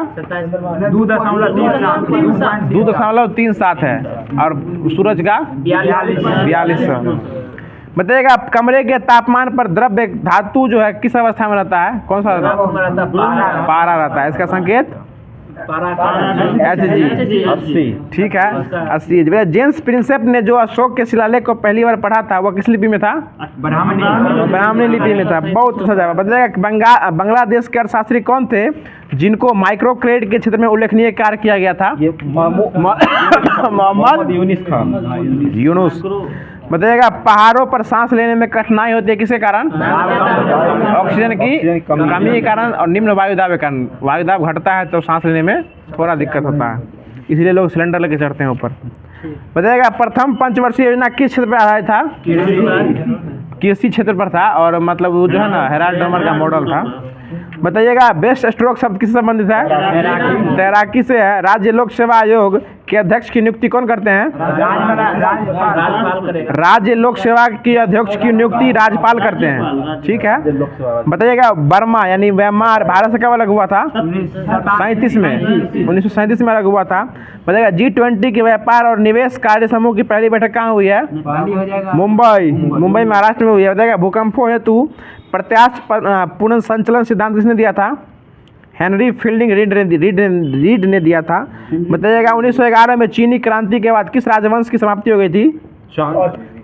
2.37 है। और सूरज का 4200। बताइएगा कमरे के तापमान पर द्रव्य धातु जो है किस अवस्था में रहता है? कौन सा? पारा रहता है। इसका संकेत Hg 80। ठीक है 80। जेम्स प्रिंसेप ने जो अशोक के शिलालेख को पहली बार पढ़ा था वो किस लिपि में था? ब्राह्मणी लिपि में था। बहुत अच्छा जवाब। बताइएगा बांग्लादेश के अर्थशास्त्री कौन थे जिनको माइक्रो क्रेडिट के क्षेत्र में उल्लेखनीय कार्य किया गया था? मोहम्मद यूनुस। बताइएगा पहाड़ों पर सांस लेने में कठिनाई होती है किसके कारण? ऑक्सीजन की कमी के कारण और निम्न वायुदाब के कारण। वायुदाब घटता है तो सांस लेने में थोड़ा दिक्कत होता है, इसलिए लोग सिलेंडर लेके चढ़ते हैं ऊपर। बताइएगा प्रथम पंचवर्षीय योजना किस क्षेत्र पर आधारित था? कृषि क्षेत्र पर था। और मतलब वो जो है ना हेराल्ड डर्मर का मॉडल था। बताइएगा बेस्ट स्ट्रोक शब्द किससे संबंधित है? तैराकी से है। राज्य लोक सेवा आयोग के अध्यक्ष की नियुक्ति कौन करते हैं? राज्य लोक सेवा की अध्यक्ष की नियुक्ति राज्यपाल करते हैं। ठीक है। बताइएगा बर्मा यानी म्यांमार भारत से कब अलग हुआ था? 1937 में अलग हुआ था। बताइएगा G20 के व्यापार और निवेश कार्य समूह की पहली बैठक कहाँ हुई है? मुंबई महाराष्ट्र में हुई है। बताइएगा भूकंपों हेतु प्रत्याश पुनर्संचलन सिद्धांत किसने दिया था? हेनरी फील्डिंग रीड ने दिया था। बताइएगा 1911 में चीनी क्रांति के बाद किस राजवंश की समाप्ति हो गई थी?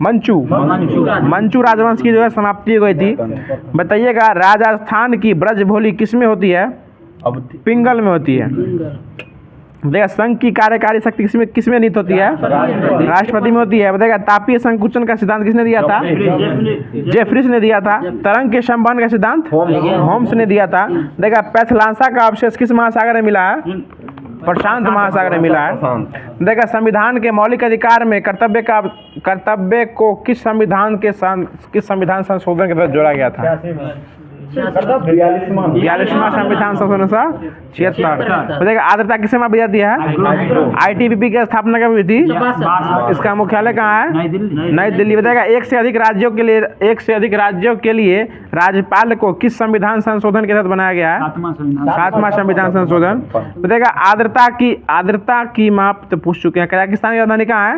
मंचू राजवंश की जो है समाप्ति हो गई थी। बताइएगा राजस्थान की ब्रजभोली किस में होती है? पिंगल में होती है। बताइएगा संघ की कार्यकारी शक्ति किसमें निहित होती है? राष्ट्रपति में होती है। बताइएगा तापीय संकुचन का सिद्धांत किसने दिया था? जेफरीज ने दिया था। तरंग के संवहन का सिद्धांत होम्स ने दिया था। देखा पैथलांसा का अवशेष किस महासागर में मिला है? प्रशांत महासागर में मिला है। देखा संविधान के मौलिक अधिकार में कर्तव्य को किस संविधान संशोधन के तहत जोड़ा गया था? 42वां संविधान संशोधन 76। बताइएगा आर्द्रता किसे मापी जाती है? ITBP की स्थापना कब हुई थी? इसका मुख्यालय कहाँ है? नई दिल्ली। बताइएगा एक से अधिक राज्यों के लिए राज्यपाल को किस संविधान संशोधन के तहत बनाया गया है? 7वां संविधान संशोधन। बताइएगा आर्द्रता की माप तो पूछ चुके हैं। कजाकिस्तान की राजधानी कहाँ है?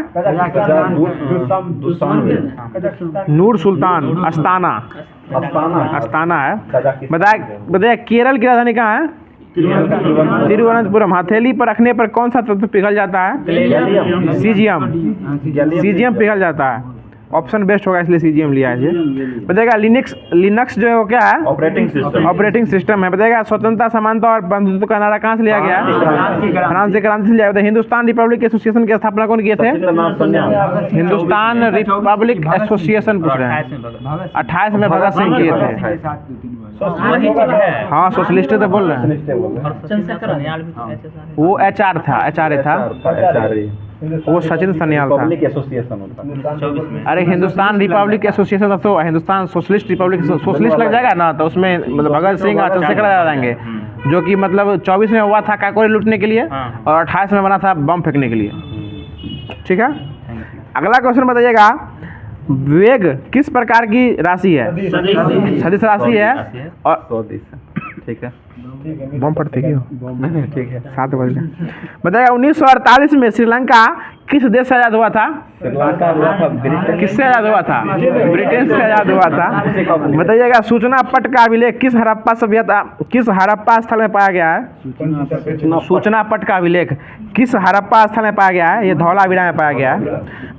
नूर सुल्तान अस्ताना है। बताइए केरल की राजधानी कहाँ है? तिरुवनंतपुरम। हथेली पर रखने पर कौन सा तत्व पिघल जाता है? सीजियम पिघल जाता है। ऑप्शन बेस्ट होगा इसलिए सीजीएम लिया है। बताइएगा लिनक्स जो है वो क्या है? ऑपरेटिंग सिस्टम है। बताइएगा स्वतंत्रता, समानता और बंधुत्व का नारा कहाँ से लिया गया? फ्रांस से क्रांति से लिया गया। हिंदुस्तान रिपब्लिक एसोसिएशन की स्थापना कौन किए थे? हिंदुस्तान रिपब्लिक एसोसिएशन पूछ रहे हैं। 28 में भगत सिंह किए थे। हाँ सोशलिस्ट तो बोल रहे हैं। वो HR था। वो सचिन सन्याल था। अरे हिंदुस्तान रिपब्लिक एसोसिएशन तो हिंदुस्तान सोशलिस्ट रिपब्लिक सोशलिस्ट लग जाएगा ना, तो उसमें मतलब भगत सिंह और चंद्रशेखर आ जाएंगे, जो कि मतलब 24 में हुआ था काकोरी लूटने के लिए और 28 में बना था बम फेंकने के लिए। ठीक है, अगला क्वेश्चन बताइएगा, वेग किस प्रकार की राशि है? सदिश राशि है। और ठीक है, बम फटते क्यों? ठीक है, 7 बजे। बताइए 1948 में श्रीलंका किस देश से आज़ाद हुआ था? किससे आज़ाद हुआ था? ब्रिटेन से आज़ाद हुआ था। बताइएगा सूचना पट का अभिलेख किस हड़प्पा स्थल में पाया गया है? सूचना पट का अभिलेख किस हड़प्पा स्थल में पाया गया है? ये धौलावीरा में पाया गया है।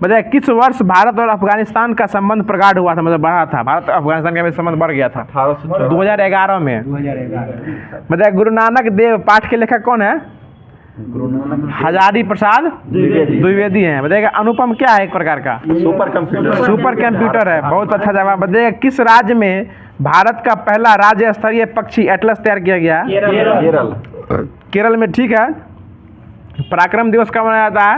बताइए किस वर्ष भारत और अफगानिस्तान का संबंध प्रगाढ़ हुआ था, मतलब बढ़ा था? भारत और अफगानिस्तान का संबंध बढ़ गया था 2011 में। बताइए गुरु नानक देव पाठ के लेखक कौन है? हजारी प्रसाद द्विवेदी हैं। बताइएगा अनुपम क्या है? एक प्रकार का सुपर कंप्यूटर है। बहुत अच्छा जवाब। बताइएगा किस राज्य में भारत का पहला राज्य स्तरीय पक्षी एटलस तैयार किया गया? केरल में। ठीक है, पराक्रम दिवस कब मनाया जाता है?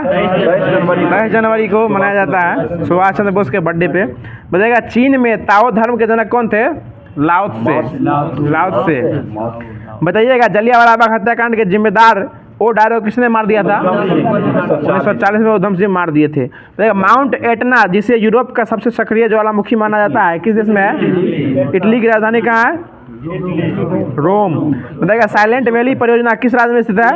22 जनवरी को मनाया जाता है, सुभाष चंद्र बोस के बर्थडे पे। बताइएगा चीन में ताओ धर्म के जनक कौन थे? लाओ त्से। बताइएगा जलियांवाला बाग हत्याकांड के जिम्मेदार वो डायरो किसने मार दिया था? 1940 में उधम सिंह मार दिए थे। तो माउंट एटना जिसे यूरोप का सबसे सक्रिय ज्वालामुखी माना जाता है, किस देश में है? इटली की राजधानी कहाँ है? रोम। बताइएगा साइलेंट वैली परियोजना किस राज्य में स्थित है?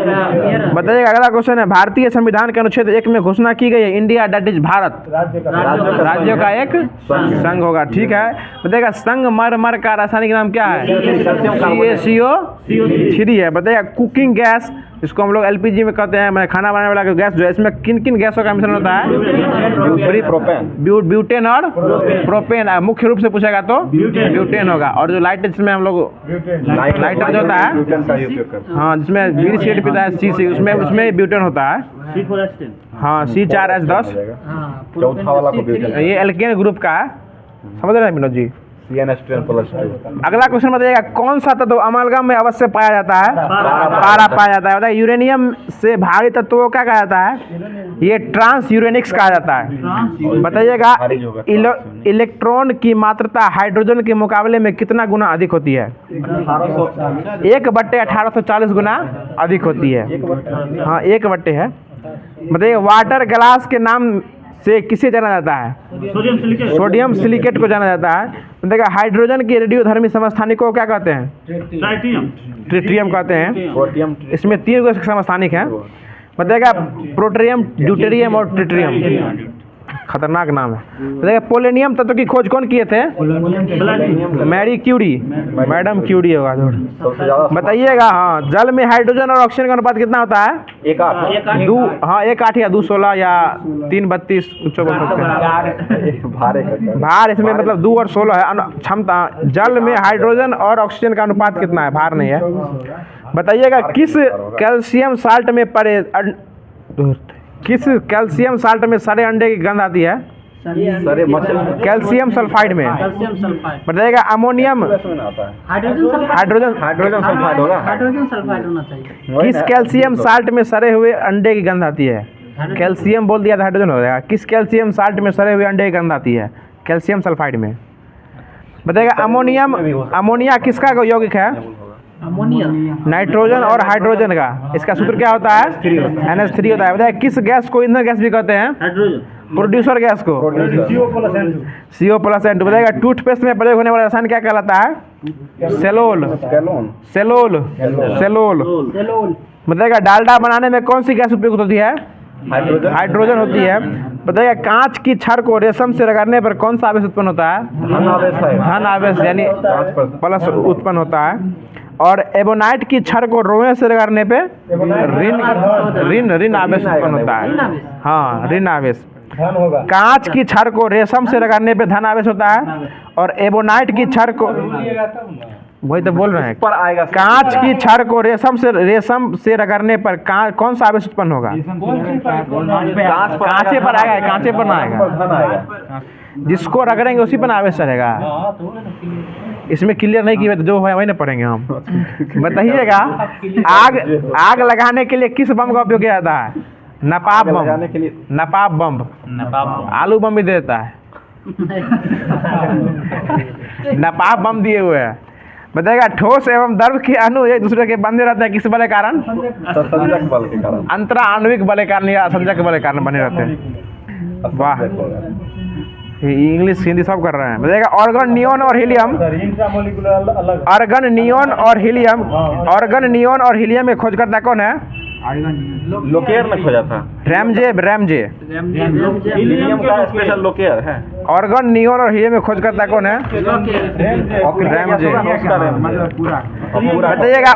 बताइएगा अगला क्वेश्चन है, भारतीय संविधान के अनुच्छेद 1 में घोषणा की गई है इंडिया दैट इज भारत राज्यों का एक संघ होगा। ठीक है, बताइएगा संगमरमर का रासायनिक नाम क्या है? CaCO3 है। बताइएगा कुकिंग गैस, इसको हम लोग LPG में कहते हैं, मैं खाना बनाने वाला गैस जो है, इसमें किन किन गैसों का मिश्रण होता है? ब्यूटेन और प्रोपेन। मुख्य रूप से पूछेगा तो ब्यूटेन होगा। और जो लाइट जिसमें हम लोग लाइटर जो होता है, हाँ जिसमें बीड़ी सिगरेट पीता है CC, उसमें ब्यूटेन होता है। हाँ C4H10, ये एल्केन ग्रुप का है। समझ रहे हैं विनोद जी? अगला क्वेश्चन बताइएगा कौन सा तत्व अमालगम में अवश्य पाया जाता है? पारा पाया जाता है। बताइए यूरेनियम से भारी तत्वों को क्या कहा जाता है? ये ट्रांस यूरेनिक्स कहा जाता है। बताइएगा इलेक्ट्रॉन की मात्रा हाइड्रोजन के मुकाबले में कितना गुना अधिक होती है? 1/1840 गुना अधिक होती है। हाँ 1 है। बताइए वाटर ग्लास के नाम से किसे जाना जाता है? सोडियम सिलिकेट को जाना जाता है। देखा हाइड्रोजन के रेडियोधर्मी समस्थानिक को क्या कहते हैं? ट्रिटियम कहते हैं। इसमें 3 समस्थानिक हैं। बताइएगा प्रोटेरियम, ड्यूटेरियम और ट्रिटियम। खतरनाक नाम है। बताइएगा पोलेनियम तत्व की खोज कौन किए थे? मैरी क्यूरी, मैडम क्यूरी होगा। बताइएगा हाँ जल में हाइड्रोजन और ऑक्सीजन का अनुपात कितना होता है? 1:8 या 2:16 या 3:32 भार इसमें मतलब 2 और 16 है क्षमता। जल में हाइड्रोजन और ऑक्सीजन का अनुपात कितना है? भार नहीं है। बताइएगा किस कैल्शियम साल्ट में सड़े अंडे की गंध आती है? कैल्शियम सल्फाइड में। बताइएगा अमोनियम हाइड्रोजन सल्फाइड होगा। किस कैल्शियम साल्ट में सड़े हुए अंडे की गंध आती है? कैल्शियम बोल दिया था, हाइड्रोजन हो जाएगा। किस कैल्शियम साल्ट में सड़े हुए अंडे की गंध आती है? कैल्शियम सल्फाइड में। बताइएगा अमोनिया किसका यौगिक है? अमोनिया। नाइट्रोजन और हाइड्रोजन का इसका सूत्र क्या होता है? NH3 होता है। बताइए किस गैस को ईंधन गैस भी कहते हैं? प्रोड्यूसर गैस को CO+N2। बताइएगा टूथपेस्ट में प्रयोग होने वाला रसायन क्या कहलाता है? सेलोल। Salol salol. बताइएगा डालडा बनाने में कौन सी गैस उपयुक्त होती है? हाइड्रोजन होती है। बताइएगा कांच की छड़ को रेशम से रगड़ने पर कौन सा आवेश उत्पन्न होता है? धन आवेश यानी प्लस उत्पन्न होता है। और एबोनाइट की छड़ को रोए से रगड़ने पे ऋण आवेश उत्पन्न होता है। हाँ, ऋण आवेश। कांच की छड़ को रेशम से रगड़ने पे धन आवेश होता है। और एबोनाइट की छड़ को, वही तो बोल रहे हैं, कांच की छड़ को रेशम से रगड़ने पर कौन सा आवेश उत्पन्न होगा? कांचे पर आएगा, कांचे पर ना आएगा। जिसको रगड़ेंगे उसी पर आवेश चढ़ेगा। इसमें क्लियर नहीं किया तो जो है वही ना पढ़ेंगे हम। बताइएगा आग लगाने के लिए किस बम का उपयोग किया जाता है? नपाप बम। नपाप बम। आलू बम भी देता है। नपाप बम दिए हुए हैं। बताइएगा ठोस एवं द्रव के अणु एक दूसरे के बंधे रहते हैं किस बल के कारण? अंतरा आणविक बल के कारण या संजक बल के कारण बने रहते हैं। वाह, इंग्लिश हिंदी सब कर रहे हैं। बताइएगा ऑर्गन नियॉन और हीलियम। ऑर्गन नियॉन और हीलियम में खोजकर्ता कौन है? लोकेयर ने खोजा था। रैमजे। हीलियम का स्पेशल लोकेयर है। ऑर्गन नियॉन और हीलियम में खोजकर्ता कौन है? रैमजे। बताइएगा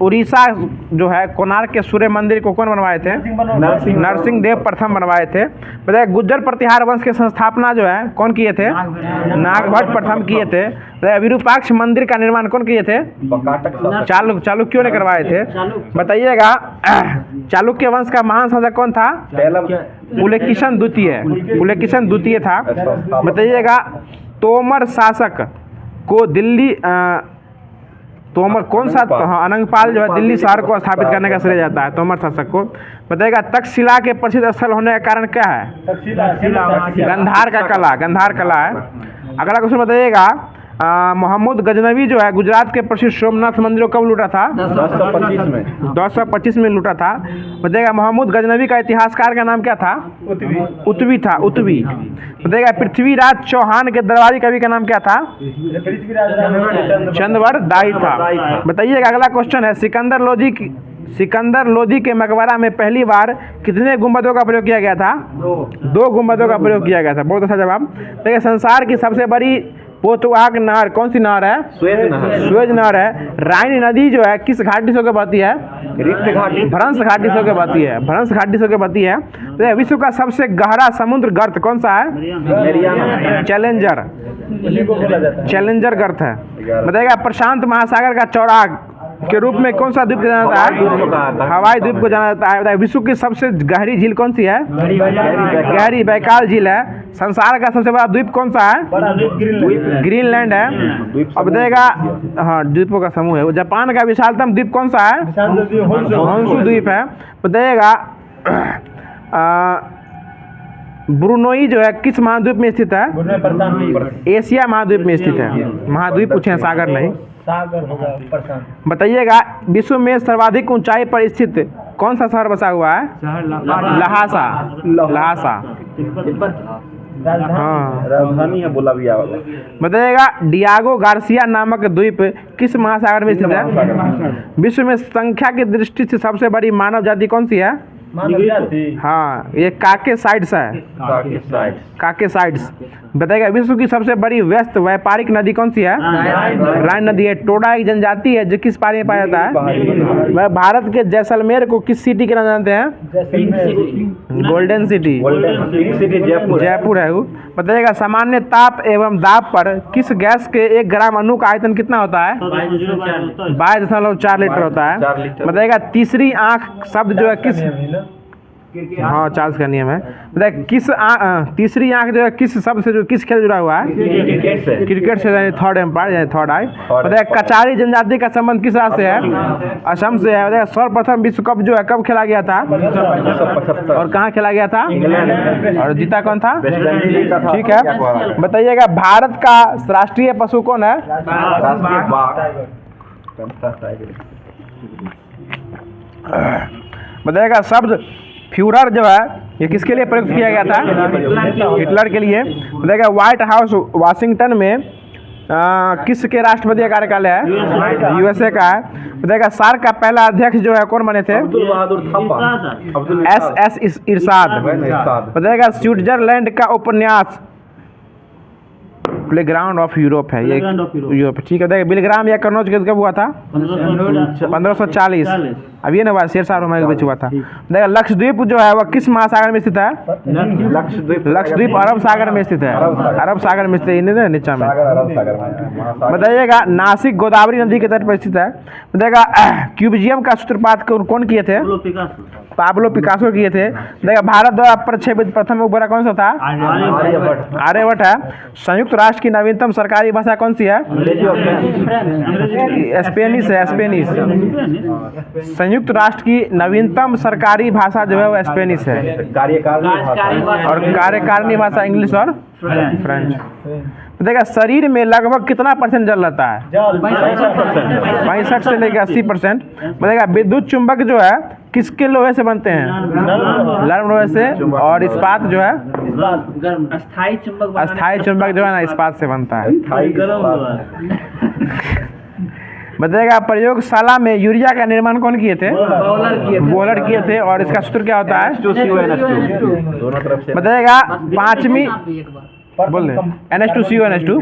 उड़ीसा जो है कोणार्क के सूर्य मंदिर को कौन बनवाए थे? नरसिंह देव प्रथम बनवाए थे। बताइए गुर्जर प्रतिहार वंश की संस्थापना जो है कौन किए थे? नागभट्ट प्रथम किए थे। विरूपाक्ष मंदिर का निर्माण कौन किए थे? चालुक्यों ने करवाए थे। बताइएगा चालुक्य वंश का महान शासक कौन था? पुलकेशिन द्वितीय था। बताइएगा तोमर शासक को दिल्ली तोमर कौन सा? अनंगपाल जो है दिल्ली शहर को स्थापित करने का श्रेय जाता है तोमर शासक को। बताइएगा तक्षशिला के प्रसिद्ध स्थल होने का कारण क्या है? गंधार कला है। अगला क्वेश्चन बताइएगा मोहम्मद गजनवी जो है गुजरात के प्रसिद्ध सोमनाथ मंदिर को कब लूटा था? 1025 में लूटा था। बताइएगा मोहम्मद गजनवी का इतिहासकार का नाम क्या था? उत्वी था। बताइएगा पृथ्वीराज चौहान के दरबारी कवि का नाम क्या था? चंद्रवर दाई था। बताइएगा अगला क्वेश्चन है सिकंदर लोदी के मकबरा में पहली बार कितने गुंबदों का प्रयोग किया गया था? 2 गुंबदों का प्रयोग किया गया था। बहुत अच्छा जवाब। देखिए संसार की सबसे बड़ी पोतवाहक नहर कौन सी नहर है? स्वेज नहर है। राइन नदी जो है किस घाटी से होकर बहती है? भ्रंश घाटी से होकर बहती है। तो विश्व का सबसे गहरा समुद्र गर्त कौन सा है? चैलेंजर गर्त है। बताइएगा प्रशांत महासागर का चौराहा के रूप में कौन सा द्वीप जाना जाता है? हवाई द्वीप को जाना जाता है। विश्व की सबसे गहरी झील कौन सी है? गहरी बैकाल झील है। संसार का सबसे बड़ा द्वीप कौन सा है? ग्रीनलैंड है। अब बताइएगा हाँ द्वीपों का समूह है। जापान का विशालतम द्वीप कौन सा है? होन्शु द्वीप है। बताइएगा ब्रुनोई जो है किस महाद्वीप में स्थित है? एशिया महाद्वीप में स्थित है। महाद्वीप पूछे सागर नहीं। बताइएगा विश्व में सर्वाधिक ऊंचाई पर स्थित कौन सा शहर बसा हुआ है? लहासा। हाँ राजधानी है बोलाविया। बताइएगा डियागो गार्सिया नामक द्वीप किस महासागर में स्थित है? विश्व में संख्या की दृष्टि से सबसे बड़ी मानव जाति कौन सी है? हाँ ये काकेसाइड्स है। काकेसाइड्स। बताइएगा विश्व की सबसे बड़ी व्यस्त व्यापारिक नदी कौन सी है? राइन नदी है। टोडा एक जनजाति है जो किस पानी में पाया जाता है? वह भारत के जैसलमेर को किस सिटी के नाम जानते हैं? Golden city. जयपुर है वो। बताइएगा सामान्य ताप एवं दाब पर किस गैस के 1 ग्राम अणु का आयतन कितना होता है? 22.4 लीटर होता है। बताइएगा तीसरी आंख शब्द जो है किस हाँ चार्ल्स का नियम है। बताइए तीसरी आंख जो है किस शब्द से जो किस खेल जुड़ा हुआ है? क्रिकेट से यानी थर्ड एम्पायर यानी थर्ड आई। बताइए कचारी जनजाति का संबंध किस राज्य से है? असम से है। बताइए सर्वप्रथम विश्व कप जो है कब खेला गया था? 1975। और कहाँ खेला गया था? और जीता कौन था? ठीक है। बताइएगा भारत का राष्ट्रीय पशु कौन है? बताइएगा शब्द फ्यूरर जो है ये किसके लिए प्रयुक्त किया गया था? हिटलर के लिए। बताइएगा व्हाइट हाउस वाशिंगटन में किसके राष्ट्रपति का कार्यकाल है? यूएसए का है। बताइएगा सार्क का पहला अध्यक्ष जो है कौन बने थे? अब्दुल बहादुर थापा। एस इरशाद। बताइएगा स्विट्जरलैंड का उपन्यास प्लेग्राउंड ऑफ यूरोप है ये, यूरोप ठीक है। देखिए बिलग्राम या कन्नौज कब हुआ था? 1540। अब ये ना हुआ शेरशाह रोमाई के बीच हुआ था। देखिए लक्षद्वीप जो है वह किस महासागर में स्थित है? लक्षद्वीप अरब सागर में स्थित है। अरब सागर में स्थित है नीचा में। बताइएगा नासिक गोदावरी नदी के तट पर स्थित है। बताइएगा क्यूबिज्म का सूत्रपात कौन किए थे? पाब्लो पिकासो किए थे। देखिए भारत द्वारा प्रक्षेपित प्रथम उपग्रह कौन सा था? आर्यभट्ट है। संयुक्त राष्ट्र की नवीनतम सरकारी भाषा कौन सी है? स्पेनिश है। स्पेनिश। संयुक्त राष्ट्र की नवीनतम सरकारी भाषा जो है वो स्पेनिश है। और कार्यकारिणी भाषा इंग्लिश और फ्रेंच। देखिए शरीर में लगभग कितना परसेंट जल रहता है? 65 से लेकर 80%। बताइएगा विद्युत चुंबक जो है किसके लोहे से बनते हैं? नरम लोहे से। और इस्पात जो है अस्थायी चुंबक जो है ना इस्पात से बनता है। बताइएगा प्रयोगशाला में यूरिया का निर्माण कौन किए थे? बोलर किए थे। और इसका सूत्र क्या होता है? बताइएगा पांचवी बोल रहे NH2CO NH2।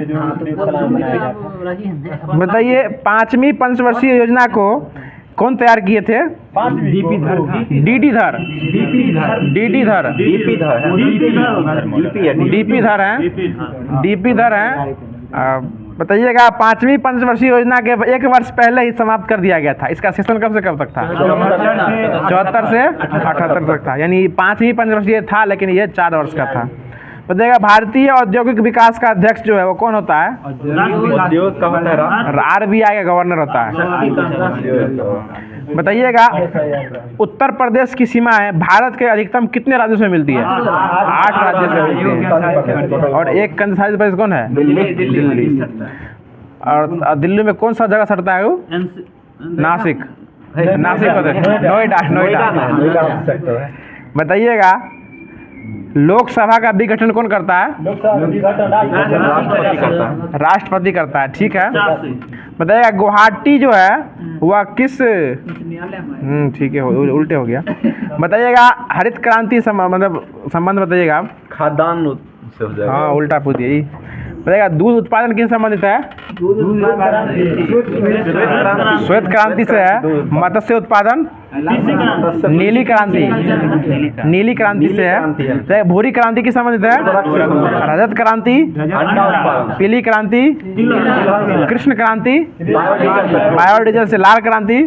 बताइए पांचवी पंचवर्षीय योजना को कौन तैयार किए थे? डीडी धर हैं। बताइएगा पांचवी पंचवर्षीय योजना के 1 वर्ष पहले ही समाप्त कर दिया गया था। इसका सेशन कब से कब तक था? 74 से 78 तक था। यानी पांचवी पंचवर्षीय था लेकिन ये 4 वर्ष का था। बताइएगा भारतीय औद्योगिक विकास का अध्यक्ष जो है वो कौन होता है? RBI का गवर्नर होता है। बताइएगा उत्तर प्रदेश की सीमा है भारत के अधिकतम कितने राज्यों से मिलती है? 8 राज्यों से मिलती है। और एक केंद्र शासित प्रदेश कौन है? दिल्ली। और दिल्ली में कौन सा जगह सटता है वो? नासिक नोएडा। बताइएगा लोकसभा का विघटन कौन करता है? राष्ट्रपति करता है। ठीक है। बताइएगा गुवाहाटी जो है वह किस ठीक है उल्टे हो गया। बताइएगा हरित क्रांति मतलब संबंध बताइएगा। खाद्यान्न से हो जाएगा। हाँ उल्टा पूछ यही। बताइएगा दूध उत्पादन किन संबंधित है? श्वेत क्रांति से है। मत्स्य उत्पादन नीली क्रांति से है। भूरी क्रांति की संबंधित है? रजत क्रांति, पीली क्रांति, कृष्ण क्रांति, बायोडीजल से लाल क्रांति,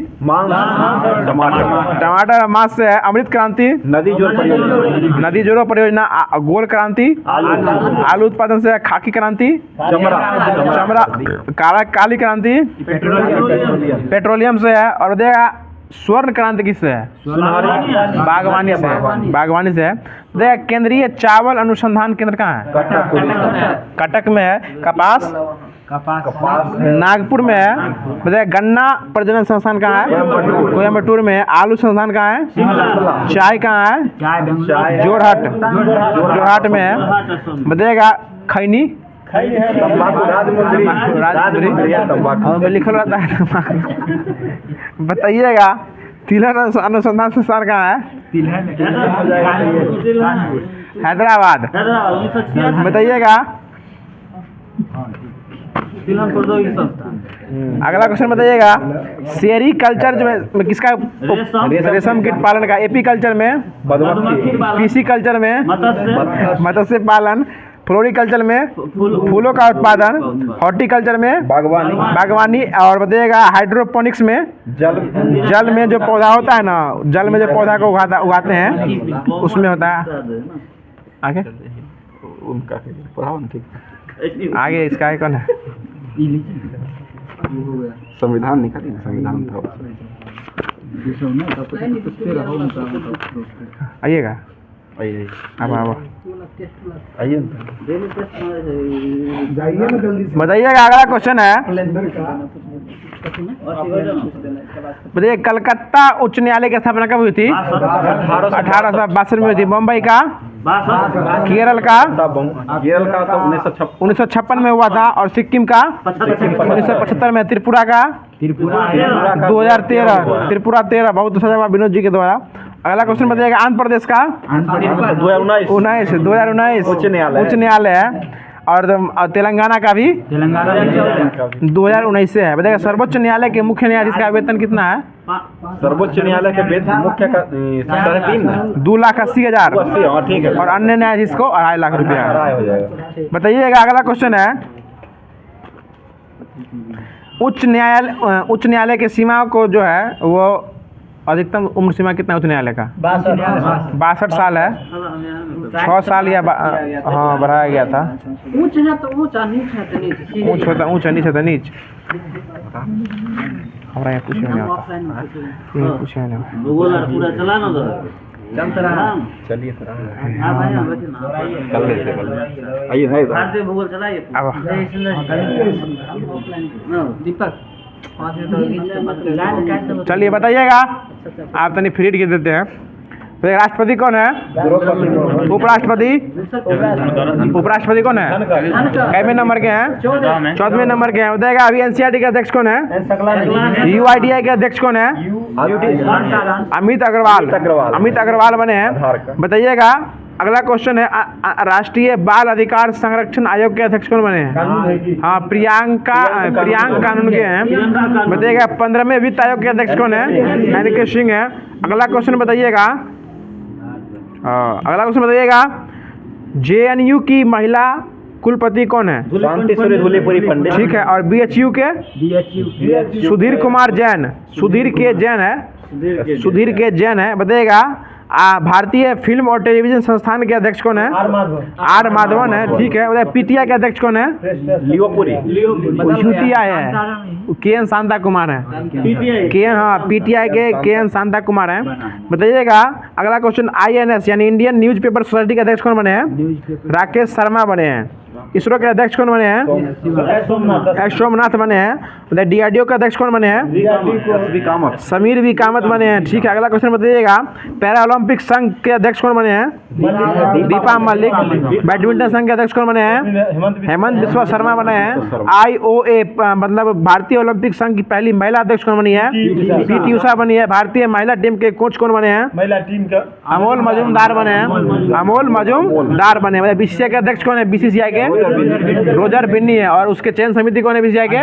टमाटर मांस से है। अमृत क्रांति, नदी जोड़ो परियोजना, गोल क्रांति, आलू उत्पादन से है। खाकी क्रांति, चमड़ा, काली क्रांति, पेट्रोलियम से है। और देखा स्वर्ण क्रांति किससे है? बागवानी से है। देख केंद्रीय चावल अनुसंधान केंद्र कहाँ है? कटक में है। कपास नागपुर में है। बताइए गन्ना प्रजनन संस्थान कहाँ है? कोयम्बटूर में है। आलू संस्थान कहाँ है? चाय कहाँ है? जोरहाट में है। बताइएगा खैनी लिखल रहता है। बताइएगा तिलहन अनुसंधान संस्थान कहाँ है? हैदराबाद। बताइएगा अगला क्वेश्चन बताइएगा सेरी कल्चर जो किसका? रेशम कीट पालन का। एपी कल्चर में, पीसी कल्चर में मत्स्य पालन, फ्लोरिकल्चर में फूलों का उत्पादन, हॉर्टिकल्चर में बागवानी। और बताइएगा हाइड्रोपोनिक्स में जल में जो पौधा होता है ना, जल में जो पौधा को उगाते हैं उसमें होता है। आगे आगे इसका है कौन है? संविधान निकालिए ना, संविधान था। आइएगा अब आइए। बताइएगा अगला क्वेश्चन है बताइए कलकत्ता उच्च न्यायालय की स्थापना कब हुई थी? 1862 में हुई थी। मुंबई का? केरल का? केरल का तो 1956 में हुआ था। और सिक्किम का? 1975 में। त्रिपुरा का? 2013। त्रिपुरा 13 बहुत अच्छा जवाब विनोद जी के द्वारा। अगला क्वेश्चन बताइएगा आंध्र प्रदेश का? 2019 उच्च न्यायालय है। और तेलंगाना का भी 2019 से है। बताइएगा सर्वोच्च न्यायालय के मुख्य न्यायाधीश का वेतन कितना है? सर्वोच्च न्यायालय के वेतन मुख्य का 3.5 2,80,000। हाँ ठीक है। और अन्य न्यायाधीश को 2.5 लाख रुपया है। हो जाएगा। बताइएगा अगला क्वेश्चन है उच्च न्यायालय की सीमा को जो है वो अधिकतम उम्र सीमा कितना है उच्च न्यायालय का? 62 साल है। 6 साल या हाँ बढ़ाया गया था। ऊंच है तो ऊंच, नीच है तो नीच। ऊंच होता ऊंच, नीच होता नीच। हमारा यहाँ पूछे नहीं होता, पूछे नहीं। भूगोल पूरा चला ना तो चलिए सर कल आइए नहीं भारतीय भूगोल चलाइए। अब दीपक चलिए बताइएगा आप तनी फ्री के देते हैं। तो राष्ट्रपति कौन है? उपराष्ट्रपति कौन है? कैवे नंबर के हैं? 14वें नंबर के हैं। बताइएगा अभी एनसीईआरटी के अध्यक्ष कौन है? यूआईडीआई के अध्यक्ष कौन है? अमित अग्रवाल बने हैं। बताइएगा अगला क्वेश्चन है राष्ट्रीय बाल अधिकार संरक्षण आयोग के अध्यक्ष कौन बने हैं? हाँ प्रियांक कानून के हैं। बताइएगा 15वें वित्त आयोग के अध्यक्ष कौन है? एनके सिंह है। अगला क्वेश्चन बताइएगा जेएनयू की महिला कुलपति कौन है? ठीक है। और बीएचयू के? सुधीर कुमार जैन। सुधीर के जैन है। बताइएगा भारतीय फिल्म और टेलीविजन संस्थान के अध्यक्ष कौन है? आर माधवन है। ठीक है। पीटीआई के अध्यक्ष कौन है? यूटीआई है के.एन. शांता कुमार है। पीटीआई के के.एन. शांता कुमार है। बताइएगा अगला क्वेश्चन आईएनएस यानी इंडियन न्यूज़पेपर सोसाइटी के अध्यक्ष कौन बने हैं? राकेश शर्मा बने हैं। इसरो के अध्यक्ष कौन बने हैं? एस सोमनाथ बने हैं। डीआरडीओ के अध्यक्ष कौन बने हैं? समीर वी कामत बने हैं। ठीक है। अगला क्वेश्चन बताइएगा पैरा ओलंपिक संघ के अध्यक्ष कौन बने हैं? दीपा मलिक। बैडमिंटन संघ के अध्यक्ष कौन बने हैं? हेमंत बिस्वा शर्मा बने हैं। आईओए मतलब भारतीय ओलंपिक संघ की पहली महिला अध्यक्ष कौन बनी है? पीटी उषा बनी है। भारतीय महिला टीम के कोच कौन बने हैं? महिला टीम का अमोल मजूमदार बने हैं। बीसीसीआई के अध्यक्ष कौन है? बीसीसीआई के रोजर बिन्नी है। और उसके चयन समिति कौन है बीसीसीआई के?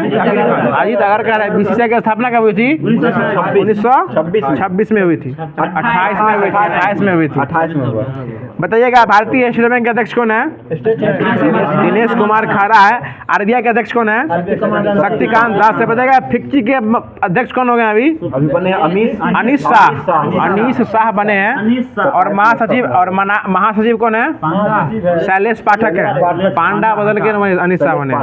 अजीत अगरकर है। बीसीसीआई की स्थापना कब हुई थी? 1926 में हुई थी। 28 में हुई थी। बताइएगा भारतीय स्टेट बैंक के अध्यक्ष कौन है? दिनेश कुमार खारा है। आरबीआई के अध्यक्ष कौन है? शक्तिकांत दास है। बताइएगा फिक्की के अध्यक्ष कौन हो गए अभी बने? अनीस शाह बने हैं। और महासचिव कौन है? शैलेश पाठक है। पांडा बदल के अनीस शाह बने।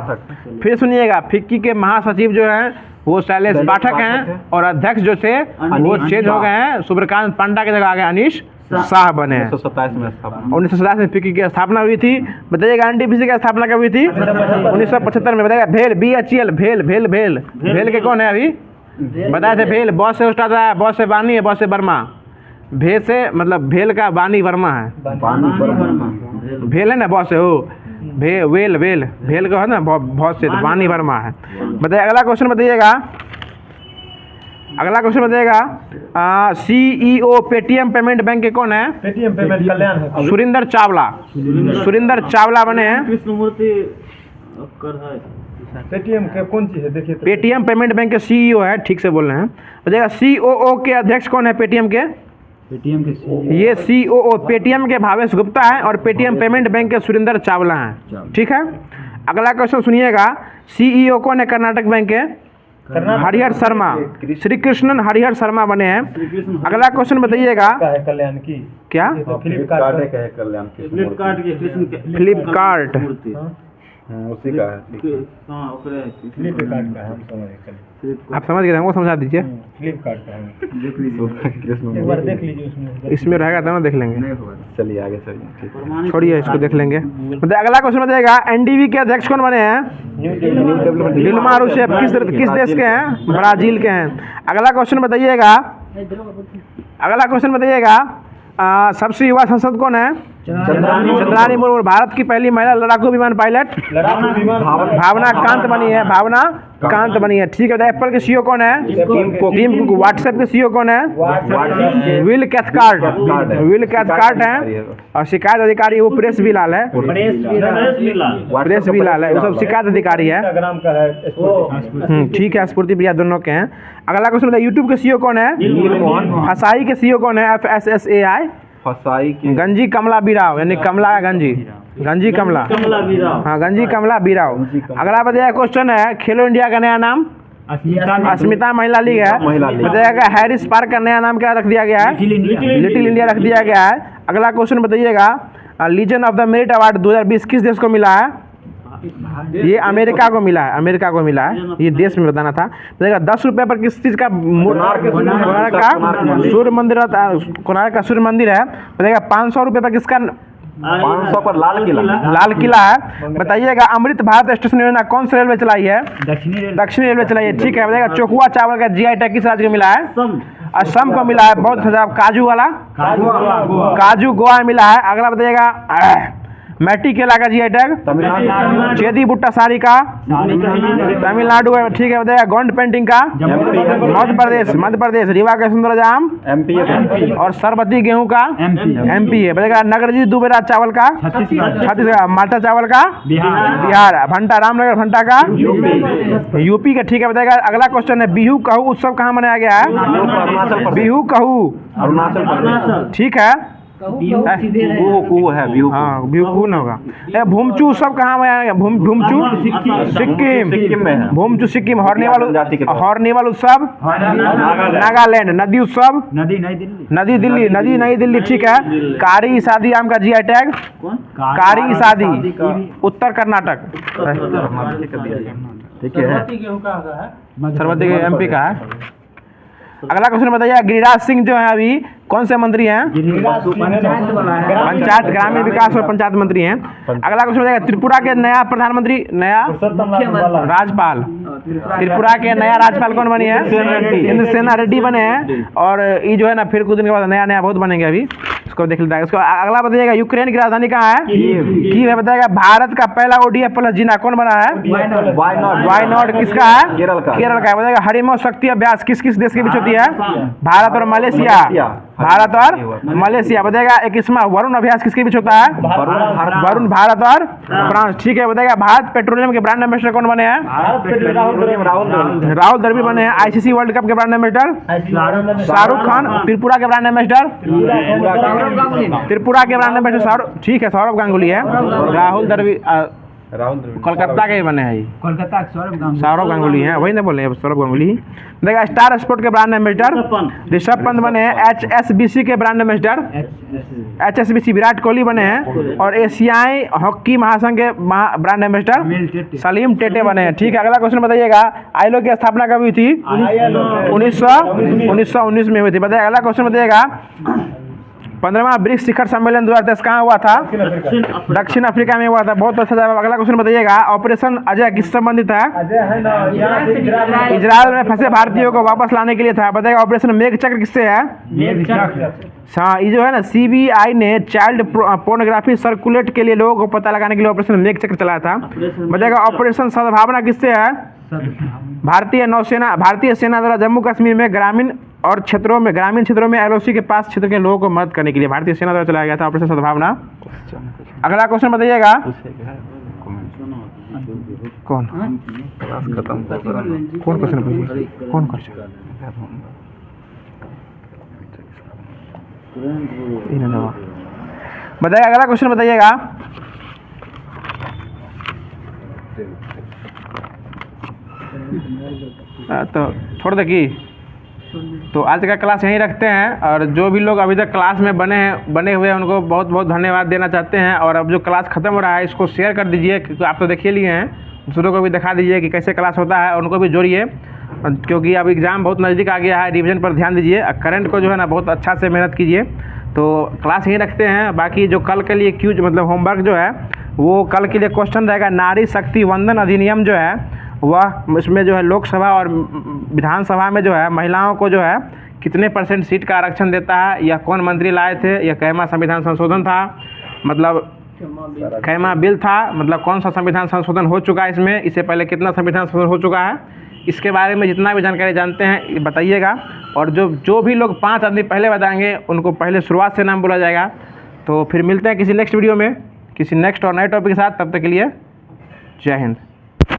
फिर सुनिएगा फिक्की के महासचिव जो है वो शैलेश पाठक हैं। और अध्यक्ष जो थे वो चेंज हो गए हैं। सूर्यकांत पांडा की जगह आ गए अनीश शाह बने हैं। 1927 में फिक्की की स्थापना हुई थी। बताइएगा एनटीपीसी की स्थापना कब हुई थी? 1975 में। बताइएगा भेल BHEL भेल के कौन है अभी बताए थे? भेल बॉस से स्टार्ट है, बॉस से बानी है, बॉस से वर्मा। भेल से मतलब भेल का बानी वर्मा है। भेल है ना बॉस है वो भेल का है ना बहुत से बानी वर्मा है। बताइए अगला क्वेश्चन बताइएगा सीईओ पेटीएम पेमेंट बैंक के कौन है? पेटीएम पेमेंट कल्याण है सुरिंदर चावला बने हैं। कृष्णमूर्ति पेटीएम के कौन चीज है देखिए? पेटीएम पेमेंट बैंक के सीईओ है। ठीक से बोल रहे हैं। बताइएगा सीओओ के अध्यक्ष कौन है पेटीएम के? ये सीओओ पेटीएम के भावेश गुप्ता है। और पेटीएम पेमेंट बैंक के सुरिंदर चावला हैं। ठीक है। अगला क्वेश्चन सुनिएगा सीईओ कौन है कर्नाटक बैंक के? हरिहर शर्मा। श्री कृष्णन हरिहर शर्मा बने हैं। अगला क्वेश्चन बताइएगा कल्याण की क्या? फ्लिपकार्ट उसी का है। आप समझ गए? हमको समझा दीजिए। फ्लिपकार्ट का है। एक बार देख लीजिए इसमें रहेगा तो ना देख लेंगे। चलिए आगे चलिए। छोड़िए इसको देख लेंगे। अगला क्वेश्चन बताइएगा एनडीबी के अध्यक्ष कौन बने हैं? दिल्मा रूसेफ किस देश के हैं? ब्राज़ील के हैं। अगला क्वेश्चन बताइएगा सबसे युवा सांसद कौन है? चंद्रानी मुर्मू। भारत की पहली महिला लड़ाकू विमान पायलट भावना कांत बनी है। ठीक है, एप्पल के सीईओ कौन है? Tim Cook. व्हाट्सएप के सीईओ कौन है? विल कैथकार्ट हैं। और शिकायत अधिकारी वो प्रेस बिलाल है। वो सब शिकायत अधिकारी है। ठीक है, स्फूर्ति प्रिया दोनों के हैं। अगला क्वेश्चन बताइए, यूट्यूब के सीईओ कौन है? फसाई के सीईओ कौन है? FSSAI गंजी कमला बीराव, यानी कमला गंजी कमला बीराव। अगला बताइए क्वेश्चन है, खेलो इंडिया का नया नाम? अस्मिता महिला लीग है। बताइएगा हैरिस पार्क का नया नाम क्या रख दिया गया है? लिटिल इंडिया रख दिया गया है। अगला क्वेश्चन बताइएगा, Legion of the Merit award 2020 किस देश को मिला है? ये अमेरिका को मिला है। ये देश में बताना था। देखिएगा 10 रुपये पर किस चीज़ का? कोणार्क का सूर्य मंदिर है। बताइएगा 500 रुपये पर किसका? 500 पर लाल किला है। बताइएगा अमृत भारत स्टेशन योजना कौन सी रेलवे चलाई है? दक्षिणी रेलवे चलाई है। ठीक है, बताइएगा चोकुआ चावल का GI टैग किस राज्य को मिला है? असम को मिला है। बहुत सजाव काजू गोवा मिला है। अगला बताइएगा मैटी केला का GI टैग? चेदी बुट्टा साड़ी का तमिलनाडु है। ठीक है, बताइएगा गोंड पेंटिंग का? मध्य प्रदेश। रीवा के सुंदरजाम MP। और सरबती गेहूं का MP है। बताइएगा नगरजी दुबेरा चावल का? छत्तीसगढ़। माल्टा चावल का? बिहार। भंटा रामनगर भंटा का? यूपी का। ठीक है, बताइएगा अगला क्वेश्चन है, बिहू कहू उत्सव कहाँ मनाया गया है? बिहू कहू अरुणाचल। ठीक है, बिहू ना होगा। भूमचू उत्सव कहाँ में? भूमचू सिक्किम में है। भूमचू सिक्किम। हॉर्निवल उत्सव नागालैंड। नदी उत्सव नई दिल्ली। ठीक है, कारी शादी आम का GI टैग? कारी शादी उत्तर कर्नाटक। ठीक है, सरबती MP का है। अगला क्वेश्चन बताइए, गिरिराज सिंह जो है अभी कौन से मंत्री हैं? पंचायत ग्रामीण विकास और पंचायत मंत्री हैं। अगला क्वेश्चन बताइए, त्रिपुरा के नया प्रधानमंत्री राज्यपाल त्रिपुरा के नया राज्यपाल कौन बनी है? इंद्र सेना रेड्डी बने हैं। और ये जो है ना फिर कुछ दिन के बाद नया बहुत बनेंगे। अभी इसको देख लेता है। इसको अगला बताइएगा, यूक्रेन की राजधानी कहाँ है? कीव है। बताइएगा भारत का पहला ODI प्लस जीना कौन बना है? वाई नॉट किसका है? केरल का है। बताइएगा हरिमो शक्ति अभ्यास किस देश के बीच होती है? भारत और मलेशिया। बताइएगा 21वां वरुण अभ्यास किसके बीच होता है? वरुण भारत और फ्रांस। ठीक है, बताइएगा भारत पेट्रोलियम के ब्रांड एम्बेसडर कौन बने हैं? राहुल द्रविड़ बने हैं। ICC वर्ल्ड कप के ब्रांड एम्बेसडर शाहरुख खान। त्रिपुरा के ब्रांड एम्बेसडर ठीक है, सौरभ गांगुली है। राहुल द्रविड़ कोलकाता के बने हैं। सौरभ गांगुली हैं, वही ना बोले सौरभ गांगुली। देखा स्टार स्पोर्ट के ब्रांड एम्बेसडर ऋषभ पंत बने हैं। HSBC के brand ambassador HSBC Virat Kohli बने हैं। और एशियाई हॉकी महासंघ के ब्रांड एम्बेसडर सलीम टेटे बने हैं। ठीक है, अगला क्वेश्चन बताइएगा, ILO की स्थापना कब हुई थी? 1919 में हुई थी। बताइए अगला क्वेश्चन बताइएगा, 15वां ब्रिक्स शिखर सम्मेलन 2010 कहाँ हुआ था? दक्षिण अफ्रीका में हुआ था। बहुत अच्छा जवाब। अगला क्वेश्चन बताइएगा, ऑपरेशन अजय किस संबंधित है? इजरायल में फंसे भारतीयों को वापस लाने के लिए था। बताइएगा ऑपरेशन मेघचक्र किससे है? हाँ, ये जो है ना CBI ने चाइल्ड पोर्नोग्राफी सर्कुलेट के लिए लोगों को पता लगाने के लिए ऑपरेशन मेघचक्र चलाया था। बताइएगा ऑपरेशन सद्भावना किससे है? भारतीय सेना द्वारा जम्मू कश्मीर में ग्रामीण क्षेत्रों में LOC के पास क्षेत्र के लोगों को मदद करने के लिए भारतीय सेना द्वारा चलाया गया था ऑपरेशन सद्भावना। अगला क्वेश्चन बताइएगा, कौन क्वेश्चन पूछिए? कौन क्वेश्चन? बताइएगा अगला क्वेश्चन बताइएगा, तो छोड़ दे की। तो आज का क्लास यहीं रखते हैं। और जो भी लोग अभी तक क्लास में बने हुए हैं उनको बहुत बहुत धन्यवाद देना चाहते हैं। और अब जो क्लास ख़त्म हो रहा है इसको शेयर कर दीजिए, क्योंकि आप तो देख लिए हैं, दूसरों को भी दिखा दीजिए कि कैसे क्लास होता है, उनको भी जोड़िए, क्योंकि अब एग्ज़ाम बहुत नज़दीक आ गया है। रिवीजन पर ध्यान दीजिए, करंट को जो है ना बहुत अच्छा से मेहनत कीजिए। तो क्लास यहीं रखते हैं। बाकी जो कल के लिए क्यूज मतलब होमवर्क जो है वो कल के लिए क्वेश्चन रहेगा। नारी शक्ति वंदन अधिनियम जो है वह इसमें जो है लोकसभा और विधानसभा में जो है महिलाओं को जो है कितने % सीट का आरक्षण देता है, यह कौन मंत्री लाए थे, यह कैमा संविधान संशोधन था, मतलब कैमा बिल था, मतलब कौन सा संविधान संशोधन हो चुका है इसमें, इससे पहले कितना संविधान संशोधन हो चुका है, इसके बारे में जितना भी जानकारी जानते हैं बताइएगा। और जो भी लोग 5 आदमी पहले बताएंगे उनको पहले शुरुआत से नाम बोला जाएगा। तो फिर मिलते हैं किसी नेक्स्ट वीडियो में किसी नेक्स्ट और नए टॉपिक के साथ। तब तक के लिए जय हिंद।